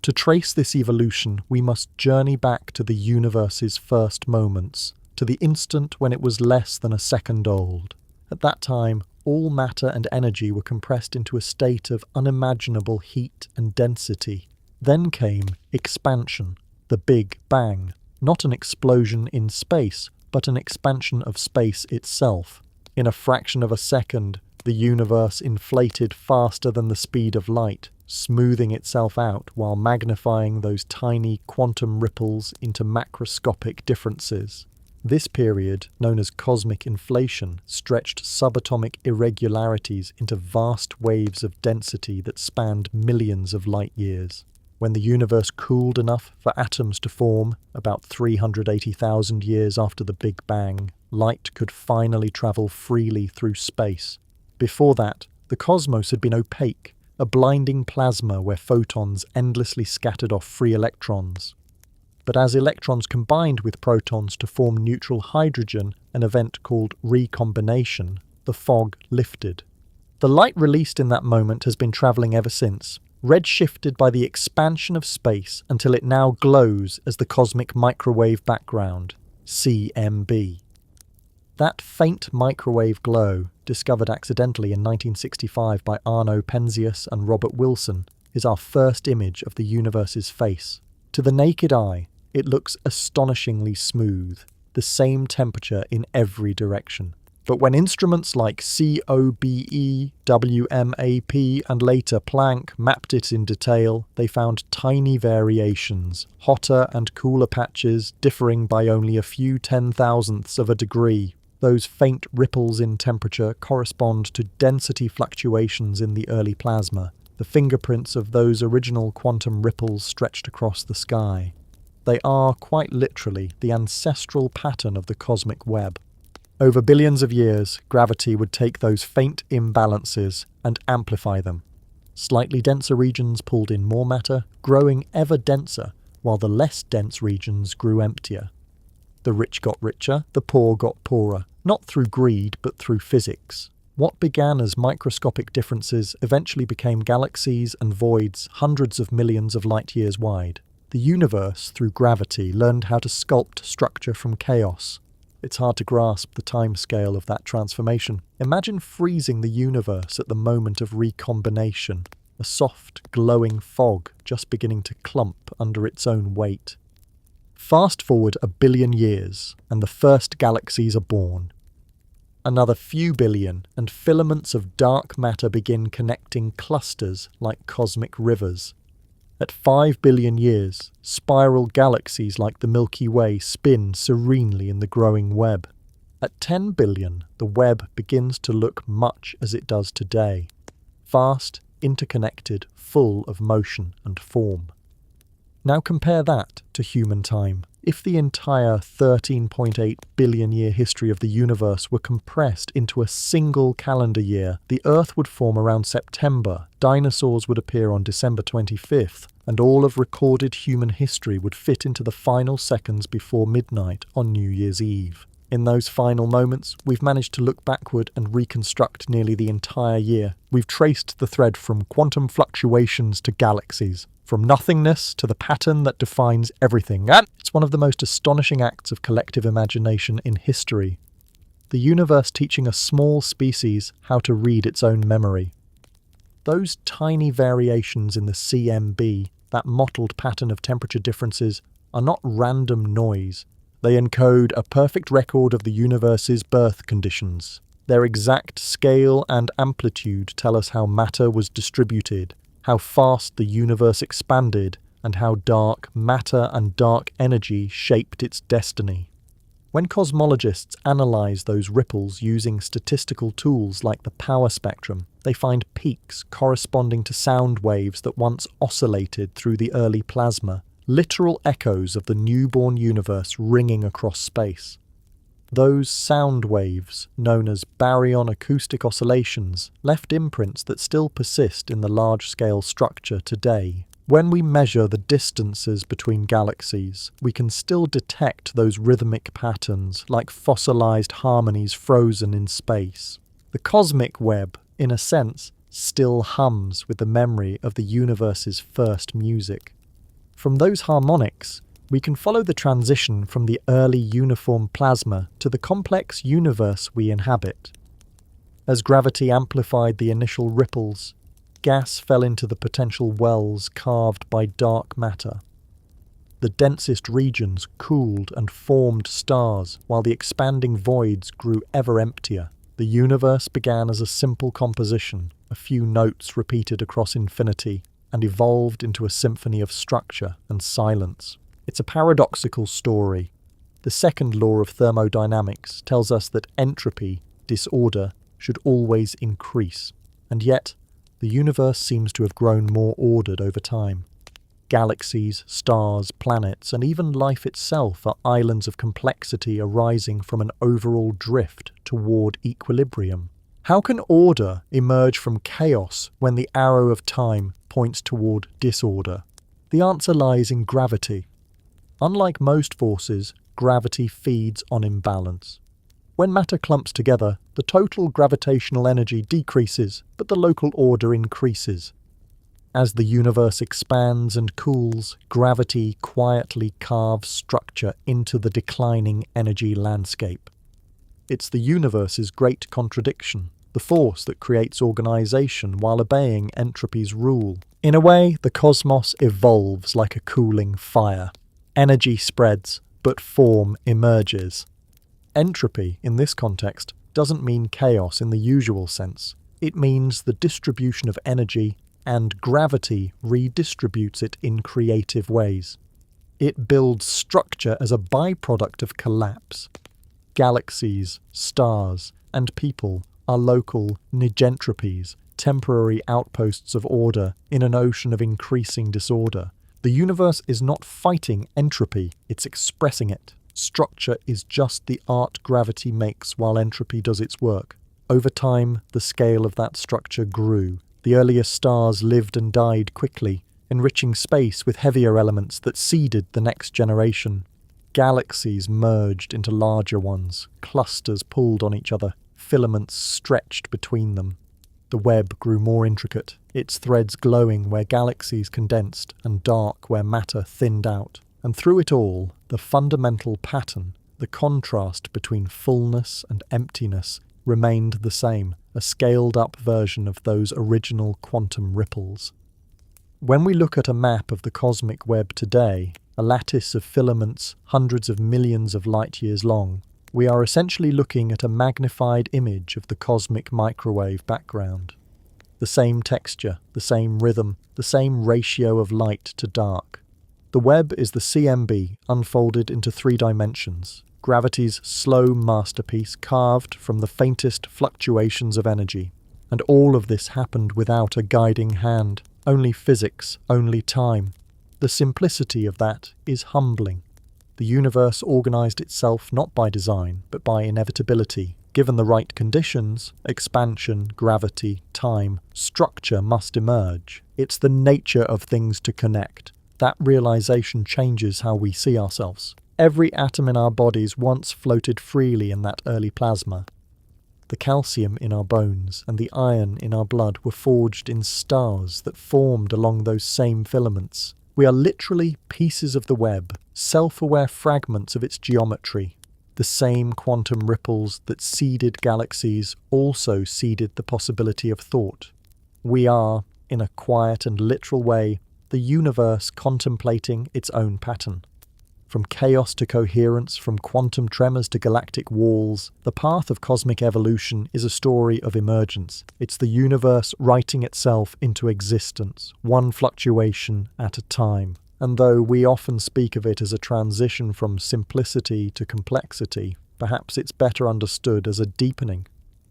To trace this evolution, we must journey back to the universe's first moments, to the instant when it was less than a second old. At that time, all matter and energy were compressed into a state of unimaginable heat and density. Then came expansion, the Big Bang, not an explosion in space, but an expansion of space itself. In a fraction of a second, the universe inflated faster than the speed of light, smoothing itself out while magnifying those tiny quantum ripples into macroscopic differences. This period, known as cosmic inflation, stretched subatomic irregularities into vast waves of density that spanned millions of light years. When the universe cooled enough for atoms to form, about 380,000 years after the Big Bang, light could finally travel freely through space. Before that, the cosmos had been opaque, a blinding plasma where photons endlessly scattered off free electrons. But as electrons combined with protons to form neutral hydrogen, an event called recombination, the fog lifted. The light released in that moment has been travelling ever since, redshifted by the expansion of space until it now glows as the cosmic microwave background, CMB. That faint microwave glow, discovered accidentally in 1965 by Arno Penzias and Robert Wilson, is our first image of the universe's face. To the naked eye, it looks astonishingly smooth, the same temperature in every direction. But when instruments like COBE, WMAP, and later Planck mapped it in detail, they found tiny variations, hotter and cooler patches differing by only a few 10,000ths of a degree. Those faint ripples in temperature correspond to density fluctuations in the early plasma, the fingerprints of those original quantum ripples stretched across the sky. They are, quite literally, the ancestral pattern of the cosmic web. Over billions of years, gravity would take those faint imbalances and amplify them. Slightly denser regions pulled in more matter, growing ever denser, while the less dense regions grew emptier. The rich got richer, the poor got poorer, not through greed but through physics. What began as microscopic differences eventually became galaxies and voids hundreds of millions of light years wide. The universe, through gravity, learned how to sculpt structure from chaos. It's hard to grasp the timescale of that transformation. Imagine freezing the universe at the moment of recombination, a soft, glowing fog just beginning to clump under its own weight. Fast forward 1 billion years, and the first galaxies are born. Another few billion, and filaments of dark matter begin connecting clusters like cosmic rivers. At 5 billion years, spiral galaxies like the Milky Way spin serenely in the growing web. At 10 billion, the web begins to look much as it does today. Fast, interconnected, full of motion and form. Now compare that to human time. If the entire 13.8 billion year history of the universe were compressed into a single calendar year, the Earth would form around September, dinosaurs would appear on December 25th, and all of recorded human history would fit into the final seconds before midnight on New Year's Eve. In those final moments, we've managed to look backward and reconstruct nearly the entire year. We've traced the thread from quantum fluctuations to galaxies, from nothingness to the pattern that defines everything, and it's one of the most astonishing acts of collective imagination in history. The universe teaching a small species how to read its own memory. Those tiny variations in the CMB, that mottled pattern of temperature differences, are not random noise. They encode a perfect record of the universe's birth conditions. Their exact scale and amplitude tell us how matter was distributed, how fast the universe expanded, and how dark matter and dark energy shaped its destiny. When cosmologists analyze those ripples using statistical tools like the power spectrum, they find peaks corresponding to sound waves that once oscillated through the early plasma, literal echoes of the newborn universe ringing across space. Those sound waves, known as baryon acoustic oscillations, left imprints that still persist in the large-scale structure today. When we measure the distances between galaxies, we can still detect those rhythmic patterns like fossilized harmonies frozen in space. The cosmic web, in a sense, still hums with the memory of the universe's first music. From those harmonics, we can follow the transition from the early uniform plasma to the complex universe we inhabit. As gravity amplified the initial ripples, gas fell into the potential wells carved by dark matter. The densest regions cooled and formed stars, while the expanding voids grew ever emptier. The universe began as a simple composition, a few notes repeated across infinity, and evolved into a symphony of structure and silence. It's a paradoxical story. The second law of thermodynamics tells us that entropy, disorder, should always increase, and yet the universe seems to have grown more ordered over time. Galaxies, stars, planets, and even life itself are islands of complexity arising from an overall drift toward equilibrium. How can order emerge from chaos when the arrow of time points toward disorder? The answer lies in gravity. Unlike most forces, gravity feeds on imbalance. When matter clumps together, the total gravitational energy decreases, but the local order increases. As the universe expands and cools, gravity quietly carves structure into the declining energy landscape. It's the universe's great contradiction, the force that creates organization while obeying entropy's rule. In a way, the cosmos evolves like a cooling fire. Energy spreads, but form emerges. Entropy, in this context, doesn't mean chaos in the usual sense. It means the distribution of energy, and gravity redistributes it in creative ways. It builds structure as a byproduct of collapse. Galaxies, stars, and people are local nigentropies, temporary outposts of order in an ocean of increasing disorder. The universe is not fighting entropy, it's expressing it. Structure is just the art gravity makes while entropy does its work. Over time, the scale of that structure grew. The earliest stars lived and died quickly, enriching space with heavier elements that seeded the next generation. Galaxies merged into larger ones, clusters pulled on each other, filaments stretched between them. The web grew more intricate, its threads glowing where galaxies condensed and dark where matter thinned out. And through it all, the fundamental pattern, the contrast between fullness and emptiness, remained the same, a scaled-up version of those original quantum ripples. When we look at a map of the cosmic web today, a lattice of filaments hundreds of millions of light-years long, we are essentially looking at a magnified image of the cosmic microwave background. The same texture, the same rhythm, the same ratio of light to dark. The web is the CMB unfolded into 3 dimensions, gravity's slow masterpiece carved from the faintest fluctuations of energy. And all of this happened without a guiding hand, only physics, only time. The simplicity of that is humbling. The universe organized itself not by design, but by inevitability. Given the right conditions, expansion, gravity, time, structure must emerge. It's the nature of things to connect. That realization changes how we see ourselves. Every atom in our bodies once floated freely in that early plasma. The calcium in our bones and the iron in our blood were forged in stars that formed along those same filaments. We are literally pieces of the web, self-aware fragments of its geometry. The same quantum ripples that seeded galaxies also seeded the possibility of thought. We are, in a quiet and literal way, the universe contemplating its own pattern. From chaos to coherence, from quantum tremors to galactic walls, the path of cosmic evolution is a story of emergence. It's the universe writing itself into existence, one fluctuation at a time. And though we often speak of it as a transition from simplicity to complexity, perhaps it's better understood as a deepening,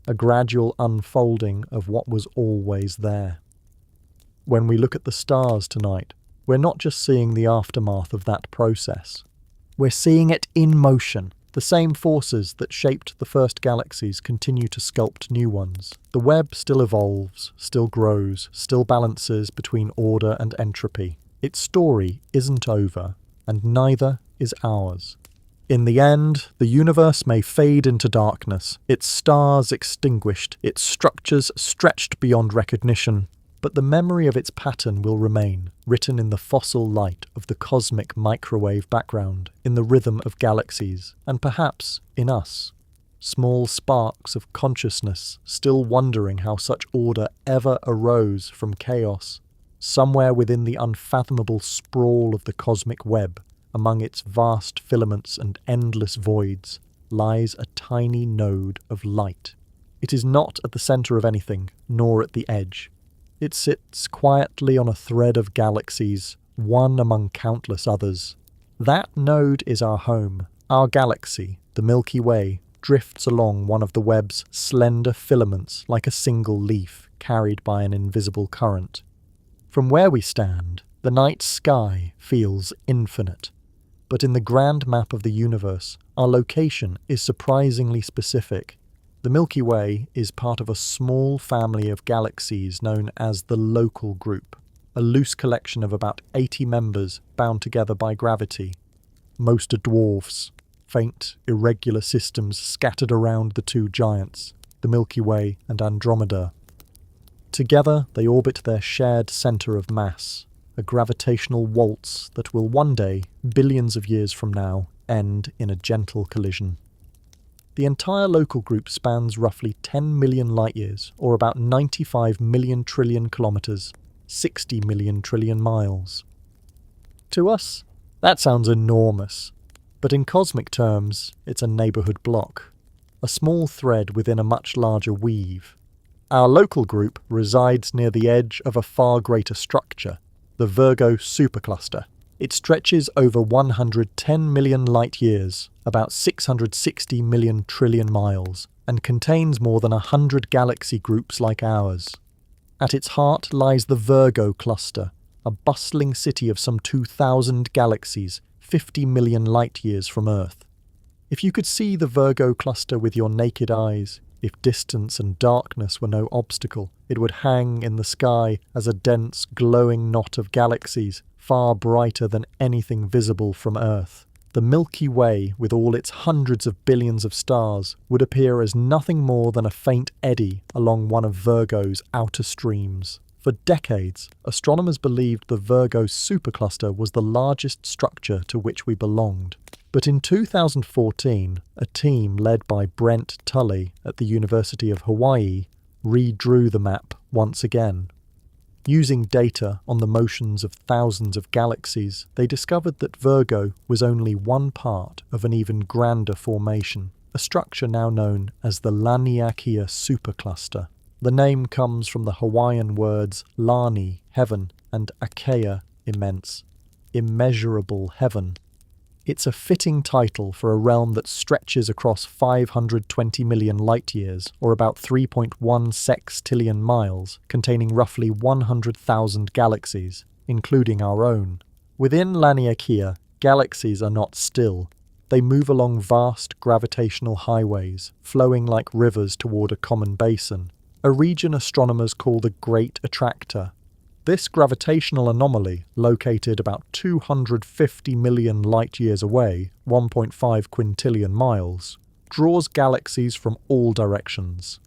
a gradual unfolding of what was always there. When we look at the stars tonight, we're not just seeing the aftermath of that process. We're seeing it in motion. The same forces that shaped the first galaxies continue to sculpt new ones. The web still evolves, still grows, still balances between order and entropy. Its story isn't over, and neither is ours. In the end, the universe may fade into darkness, its stars extinguished, its structures stretched beyond recognition, but the memory of its pattern will remain, written in the fossil light of the cosmic microwave background, in the rhythm of galaxies, and perhaps in us. Small sparks of consciousness still wondering how such order ever arose from chaos. Somewhere within the unfathomable sprawl of the cosmic web, among its vast filaments and endless voids, lies a tiny node of light. It is not at the centre of anything, nor at the edge. It sits quietly on a thread of galaxies, one among countless others. That node is our home. Our galaxy, the Milky Way, drifts along one of the web's slender filaments like a single leaf carried by an invisible current. From where we stand, the night sky feels infinite. But in the grand map of the universe, our location is surprisingly specific. The Milky Way is part of a small family of galaxies known as the Local Group, a loose collection of about 80 members bound together by gravity. Most are dwarfs, faint, irregular systems scattered around the two giants, the Milky Way and Andromeda. Together they orbit their shared centre of mass, a gravitational waltz that will one day, billions of years from now, end in a gentle collision. The entire local group spans roughly 10 million light-years, or about 95 million trillion kilometres, 60 million trillion miles. To us, that sounds enormous, but in cosmic terms, it's a neighbourhood block, a small thread within a much larger weave. Our local group resides near the edge of a far greater structure, the Virgo supercluster. It stretches over 110 million light-years, about 660 million trillion miles, and contains more than 100 galaxy groups like ours. At its heart lies the Virgo cluster, a bustling city of some 2,000 galaxies, 50 million light-years from Earth. If you could see the Virgo cluster with your naked eyes, if distance and darkness were no obstacle, it would hang in the sky as a dense, glowing knot of galaxies, far brighter than anything visible from Earth. The Milky Way, with all its hundreds of billions of stars, would appear as nothing more than a faint eddy along one of Virgo's outer streams. For decades, astronomers believed the Virgo supercluster was the largest structure to which we belonged. But in 2014, a team led by Brent Tully at the University of Hawaii redrew the map once again. Using data on the motions of thousands of galaxies, they discovered that Virgo was only one part of an even grander formation, a structure now known as the Laniakea supercluster. The name comes from the Hawaiian words Lani, heaven, and Akea, immense, immeasurable heaven. It's a fitting title for a realm that stretches across 520 million light-years, or about 3.1 sextillion miles, containing roughly 100,000 galaxies, including our own. Within Laniakea, galaxies are not still. They move along vast gravitational highways, flowing like rivers toward a common basin, a region astronomers call the Great Attractor. This gravitational anomaly, located about 250 million light-years away, 1.5 quintillion miles, draws galaxies from all directions.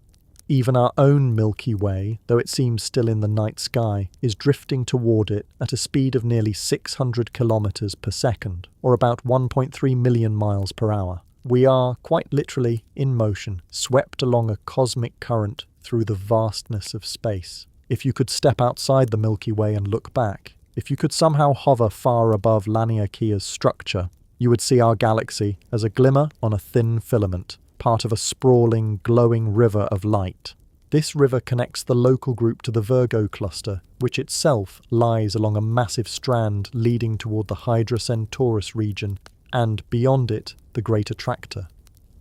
Even our own Milky Way, though it seems still in the night sky, is drifting toward it at a speed of nearly 600 kilometers per second, or about 1.3 million miles per hour. We are, quite literally, in motion, swept along a cosmic current through the vastness of space. If you could step outside the Milky Way and look back, if you could somehow hover far above Laniakea's structure, you would see our galaxy as a glimmer on a thin filament, part of a sprawling, glowing river of light. This river connects the local group to the Virgo cluster, which itself lies along a massive strand leading toward the Hydra Centaurus region, and beyond it, the Great Attractor.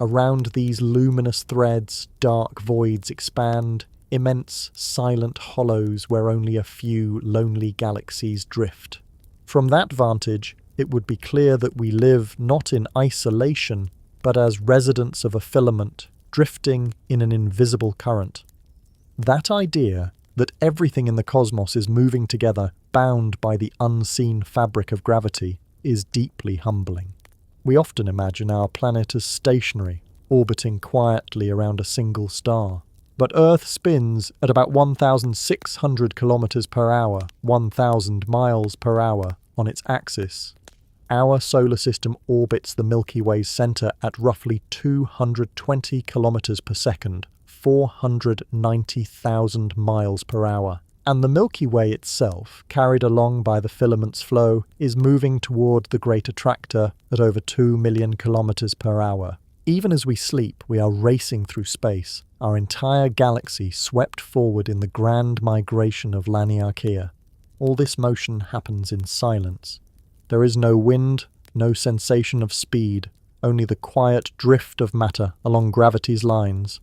Around these luminous threads, dark voids expand, immense, silent hollows where only a few lonely galaxies drift. From that vantage, it would be clear that we live not in isolation, but as residents of a filament, drifting in an invisible current. That idea that everything in the cosmos is moving together, bound by the unseen fabric of gravity, is deeply humbling. We often imagine our planet as stationary, orbiting quietly around a single star. But Earth spins at about 1,600 kilometers per hour, 1,000 miles per hour on its axis. Our solar system orbits the Milky Way's center at roughly 220 kilometers per second, 490,000 miles per hour. And the Milky Way itself, carried along by the filament's flow, is moving toward the Great Attractor at over 2 million kilometers per hour. Even as we sleep, we are racing through space, our entire galaxy swept forward in the grand migration of Laniakea. All this motion happens in silence. There is no wind, no sensation of speed, only the quiet drift of matter along gravity's lines.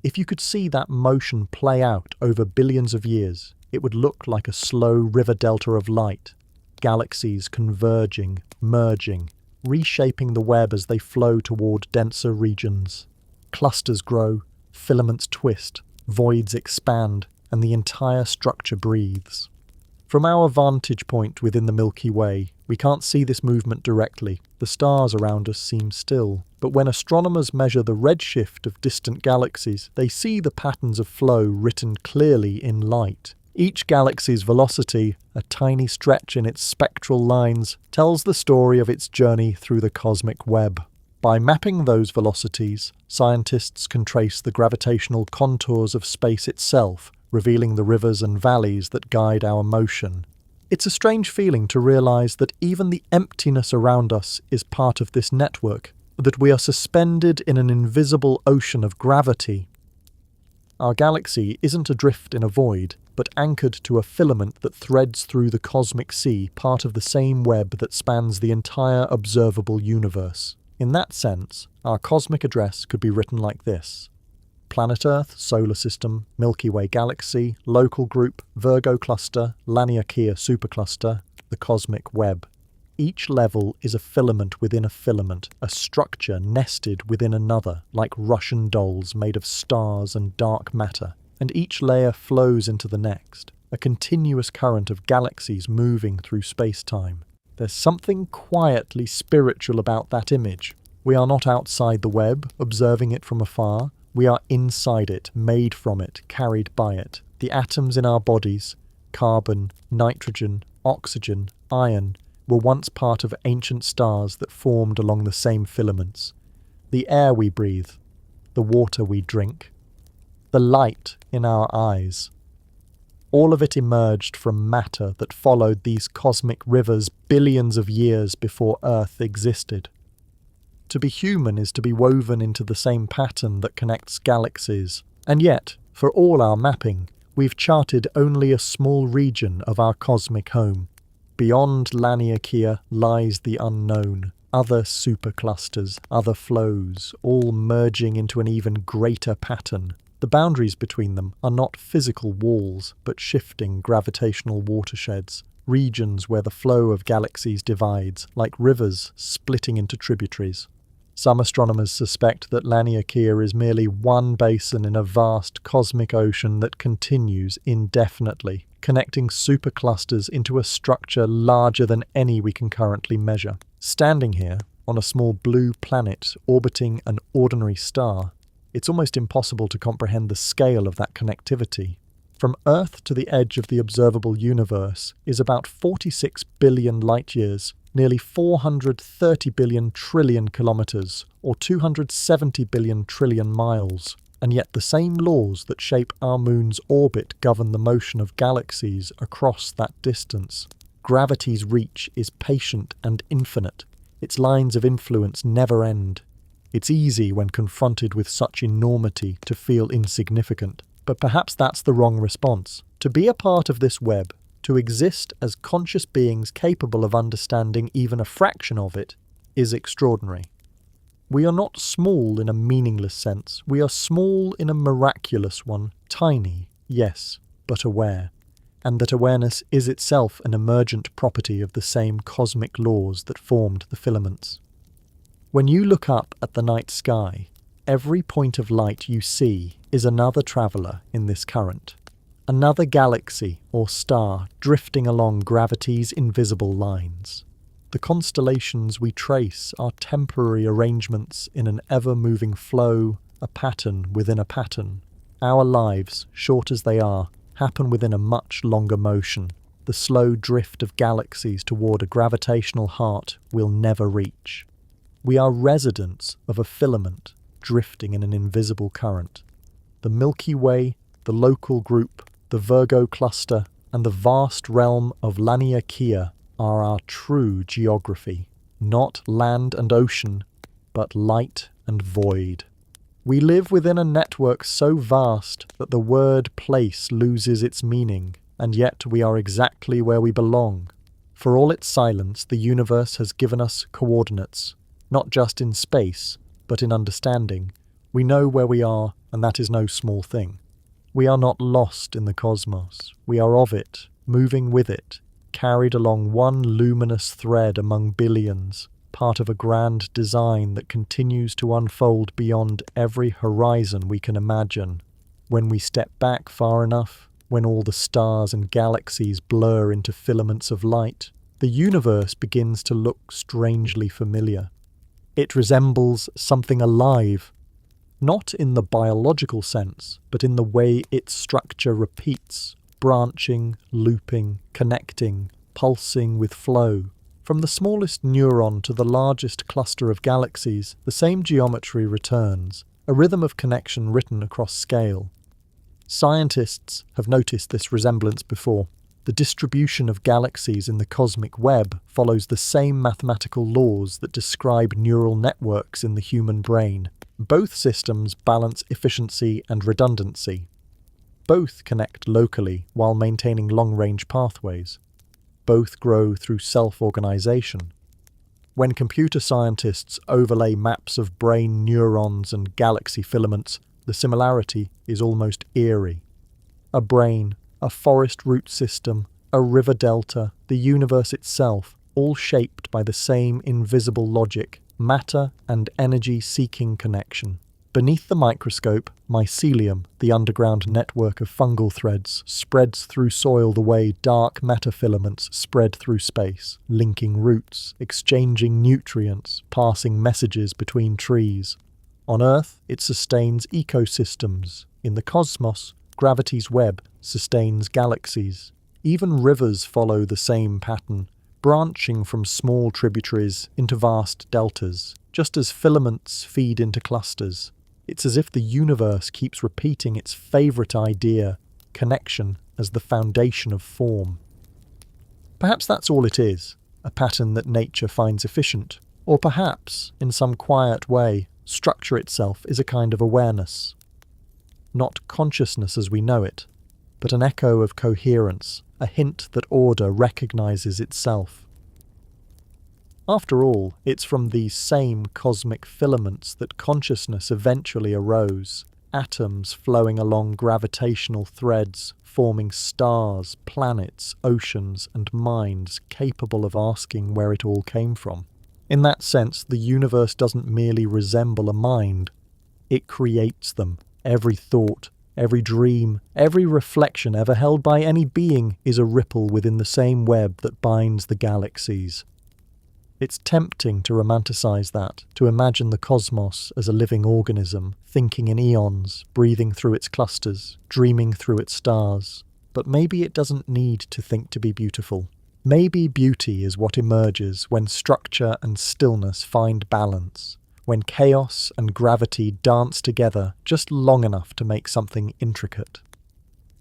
If you could see that motion play out over billions of years, it would look like a slow river delta of light, galaxies converging, merging, reshaping the web as they flow toward denser regions. Clusters grow, filaments twist, voids expand, and the entire structure breathes. From our vantage point within the Milky Way, we can't see this movement directly. The stars around us seem still. But when astronomers measure the redshift of distant galaxies, they see the patterns of flow written clearly in light. Each galaxy's velocity, a tiny stretch in its spectral lines, tells the story of its journey through the cosmic web. By mapping those velocities, scientists can trace the gravitational contours of space itself, revealing the rivers and valleys that guide our motion. It's a strange feeling to realize that even the emptiness around us is part of this network, that we are suspended in an invisible ocean of gravity. Our galaxy isn't adrift in a void, but anchored to a filament that threads through the cosmic sea, part of the same web that spans the entire observable universe. In that sense, our cosmic address could be written like this: Planet Earth, Solar System, Milky Way Galaxy, Local Group, Virgo Cluster, Laniakea Supercluster, the Cosmic Web. Each level is a filament within a filament, a structure nested within another, like Russian dolls made of stars and dark matter, and each layer flows into the next, a continuous current of galaxies moving through space-time. There's something quietly spiritual about that image. We are not outside the web, observing it from afar. We are inside it, made from it, carried by it. The atoms in our bodies, carbon, nitrogen, oxygen, iron, were once part of ancient stars that formed along the same filaments. The air we breathe, the water we drink, the light in our eyes. All of it emerged from matter that followed these cosmic rivers billions of years before Earth existed. To be human is to be woven into the same pattern that connects galaxies, and yet, for all our mapping, we've charted only a small region of our cosmic home. Beyond Laniakea lies the unknown, other superclusters, other flows, all merging into an even greater pattern. The boundaries between them are not physical walls, but shifting gravitational watersheds, regions where the flow of galaxies divides, like rivers splitting into tributaries. Some astronomers suspect that Laniakea is merely one basin in a vast cosmic ocean that continues indefinitely, connecting superclusters into a structure larger than any we can currently measure. Standing here, on a small blue planet orbiting an ordinary star, it's almost impossible to comprehend the scale of that connectivity. From Earth to the edge of the observable universe is about 46 billion light-years, nearly 430 billion trillion kilometers, or 270 billion trillion miles. And yet the same laws that shape our moon's orbit govern the motion of galaxies across that distance. Gravity's reach is patient and infinite. Its lines of influence never end. It's easy when confronted with such enormity to feel insignificant. But perhaps that's the wrong response. To be a part of this web, to exist as conscious beings capable of understanding even a fraction of it, is extraordinary. We are not small in a meaningless sense. We are small in a miraculous one. Tiny, yes, but aware. And that awareness is itself an emergent property of the same cosmic laws that formed the filaments. When you look up at the night sky, every point of light you see is another traveller in this current. Another galaxy or star drifting along gravity's invisible lines. The constellations we trace are temporary arrangements in an ever-moving flow, a pattern within a pattern. Our lives, short as they are, happen within a much longer motion, the slow drift of galaxies toward a gravitational heart we'll never reach. We are residents of a filament drifting in an invisible current. The Milky Way, the local group, the Virgo cluster, and the vast realm of Laniakea are our true geography, not land and ocean, but light and void. We live within a network so vast that the word place loses its meaning, and yet we are exactly where we belong. For all its silence, the universe has given us coordinates, not just in space, but in understanding. We know where we are, and that is no small thing. We are not lost in the cosmos. We are of it, moving with it, carried along one luminous thread among billions, part of a grand design that continues to unfold beyond every horizon we can imagine. When we step back far enough, when all the stars and galaxies blur into filaments of light, the universe begins to look strangely familiar. It resembles something alive, not in the biological sense, but in the way its structure repeats, branching, looping, connecting, pulsing with flow. From the smallest neuron to the largest cluster of galaxies, the same geometry returns, a rhythm of connection written across scale. Scientists have noticed this resemblance before. The distribution of galaxies in the cosmic web follows the same mathematical laws that describe neural networks in the human brain. Both systems balance efficiency and redundancy. Both connect locally while maintaining long-range pathways. Both grow through self-organization. When computer scientists overlay maps of brain neurons and galaxy filaments, the similarity is almost eerie. A brain, a forest root system, a river delta, the universe itself, all shaped by the same invisible logic, matter and energy-seeking connection. Beneath the microscope, mycelium, the underground network of fungal threads, spreads through soil the way dark metafilaments spread through space, linking roots, exchanging nutrients, passing messages between trees. On Earth, it sustains ecosystems. In the cosmos, gravity's web sustains galaxies. Even rivers follow the same pattern, branching from small tributaries into vast deltas, just as filaments feed into clusters. It's as if the universe keeps repeating its favourite idea, connection as the foundation of form. Perhaps that's all it is, a pattern that nature finds efficient, or perhaps, in some quiet way, structure itself is a kind of awareness. Not consciousness as we know it, but an echo of coherence, a hint that order recognises itself. After all, it's from these same cosmic filaments that consciousness eventually arose, atoms flowing along gravitational threads, forming stars, planets, oceans, and minds capable of asking where it all came from. In that sense, the universe doesn't merely resemble a mind, it creates them. Every thought, every dream, every reflection ever held by any being is a ripple within the same web that binds the galaxies. It's tempting to romanticize that, to imagine the cosmos as a living organism, thinking in eons, breathing through its clusters, dreaming through its stars. But maybe it doesn't need to think to be beautiful. Maybe beauty is what emerges when structure and stillness find balance, when chaos and gravity dance together just long enough to make something intricate.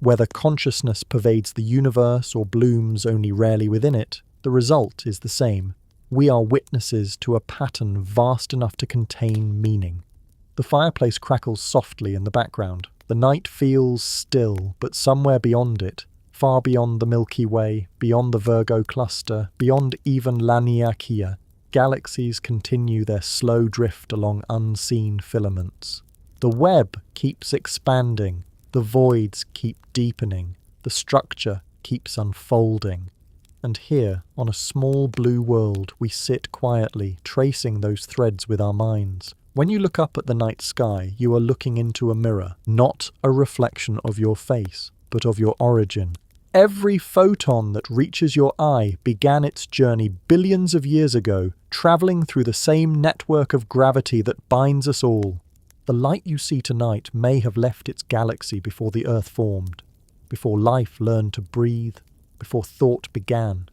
Whether consciousness pervades the universe or blooms only rarely within it, the result is the same. We are witnesses to a pattern vast enough to contain meaning. The fireplace crackles softly in the background. The night feels still, but somewhere beyond it, far beyond the Milky Way, beyond the Virgo cluster, beyond even Laniakea, galaxies continue their slow drift along unseen filaments. The web keeps expanding, the voids keep deepening, the structure keeps unfolding. And here, on a small blue world, we sit quietly, tracing those threads with our minds. When you look up at the night sky, you are looking into a mirror, not a reflection of your face, but of your origin. Every photon that reaches your eye began its journey billions of years ago, travelling through the same network of gravity that binds us all. The light you see tonight may have left its galaxy before the Earth formed, before life learned to breathe, before thought began.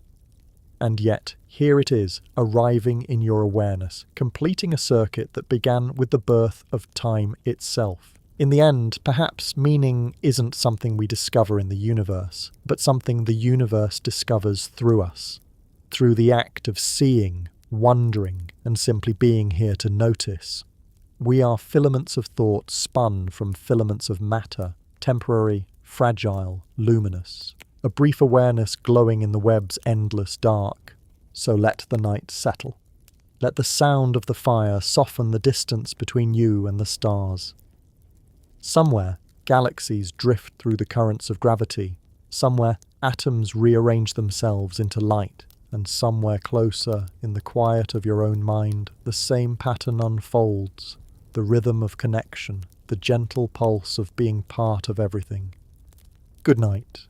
And yet, here it is, arriving in your awareness, completing a circuit that began with the birth of time itself. In the end, perhaps meaning isn't something we discover in the universe, but something the universe discovers through us, through the act of seeing, wondering, and simply being here to notice. We are filaments of thought spun from filaments of matter, temporary, fragile, luminous. A brief awareness glowing in the web's endless dark. So let the night settle. Let the sound of the fire soften the distance between you and the stars. Somewhere, galaxies drift through the currents of gravity. Somewhere, atoms rearrange themselves into light. And somewhere closer, in the quiet of your own mind, the same pattern unfolds. The rhythm of connection, the gentle pulse of being part of everything. Good night.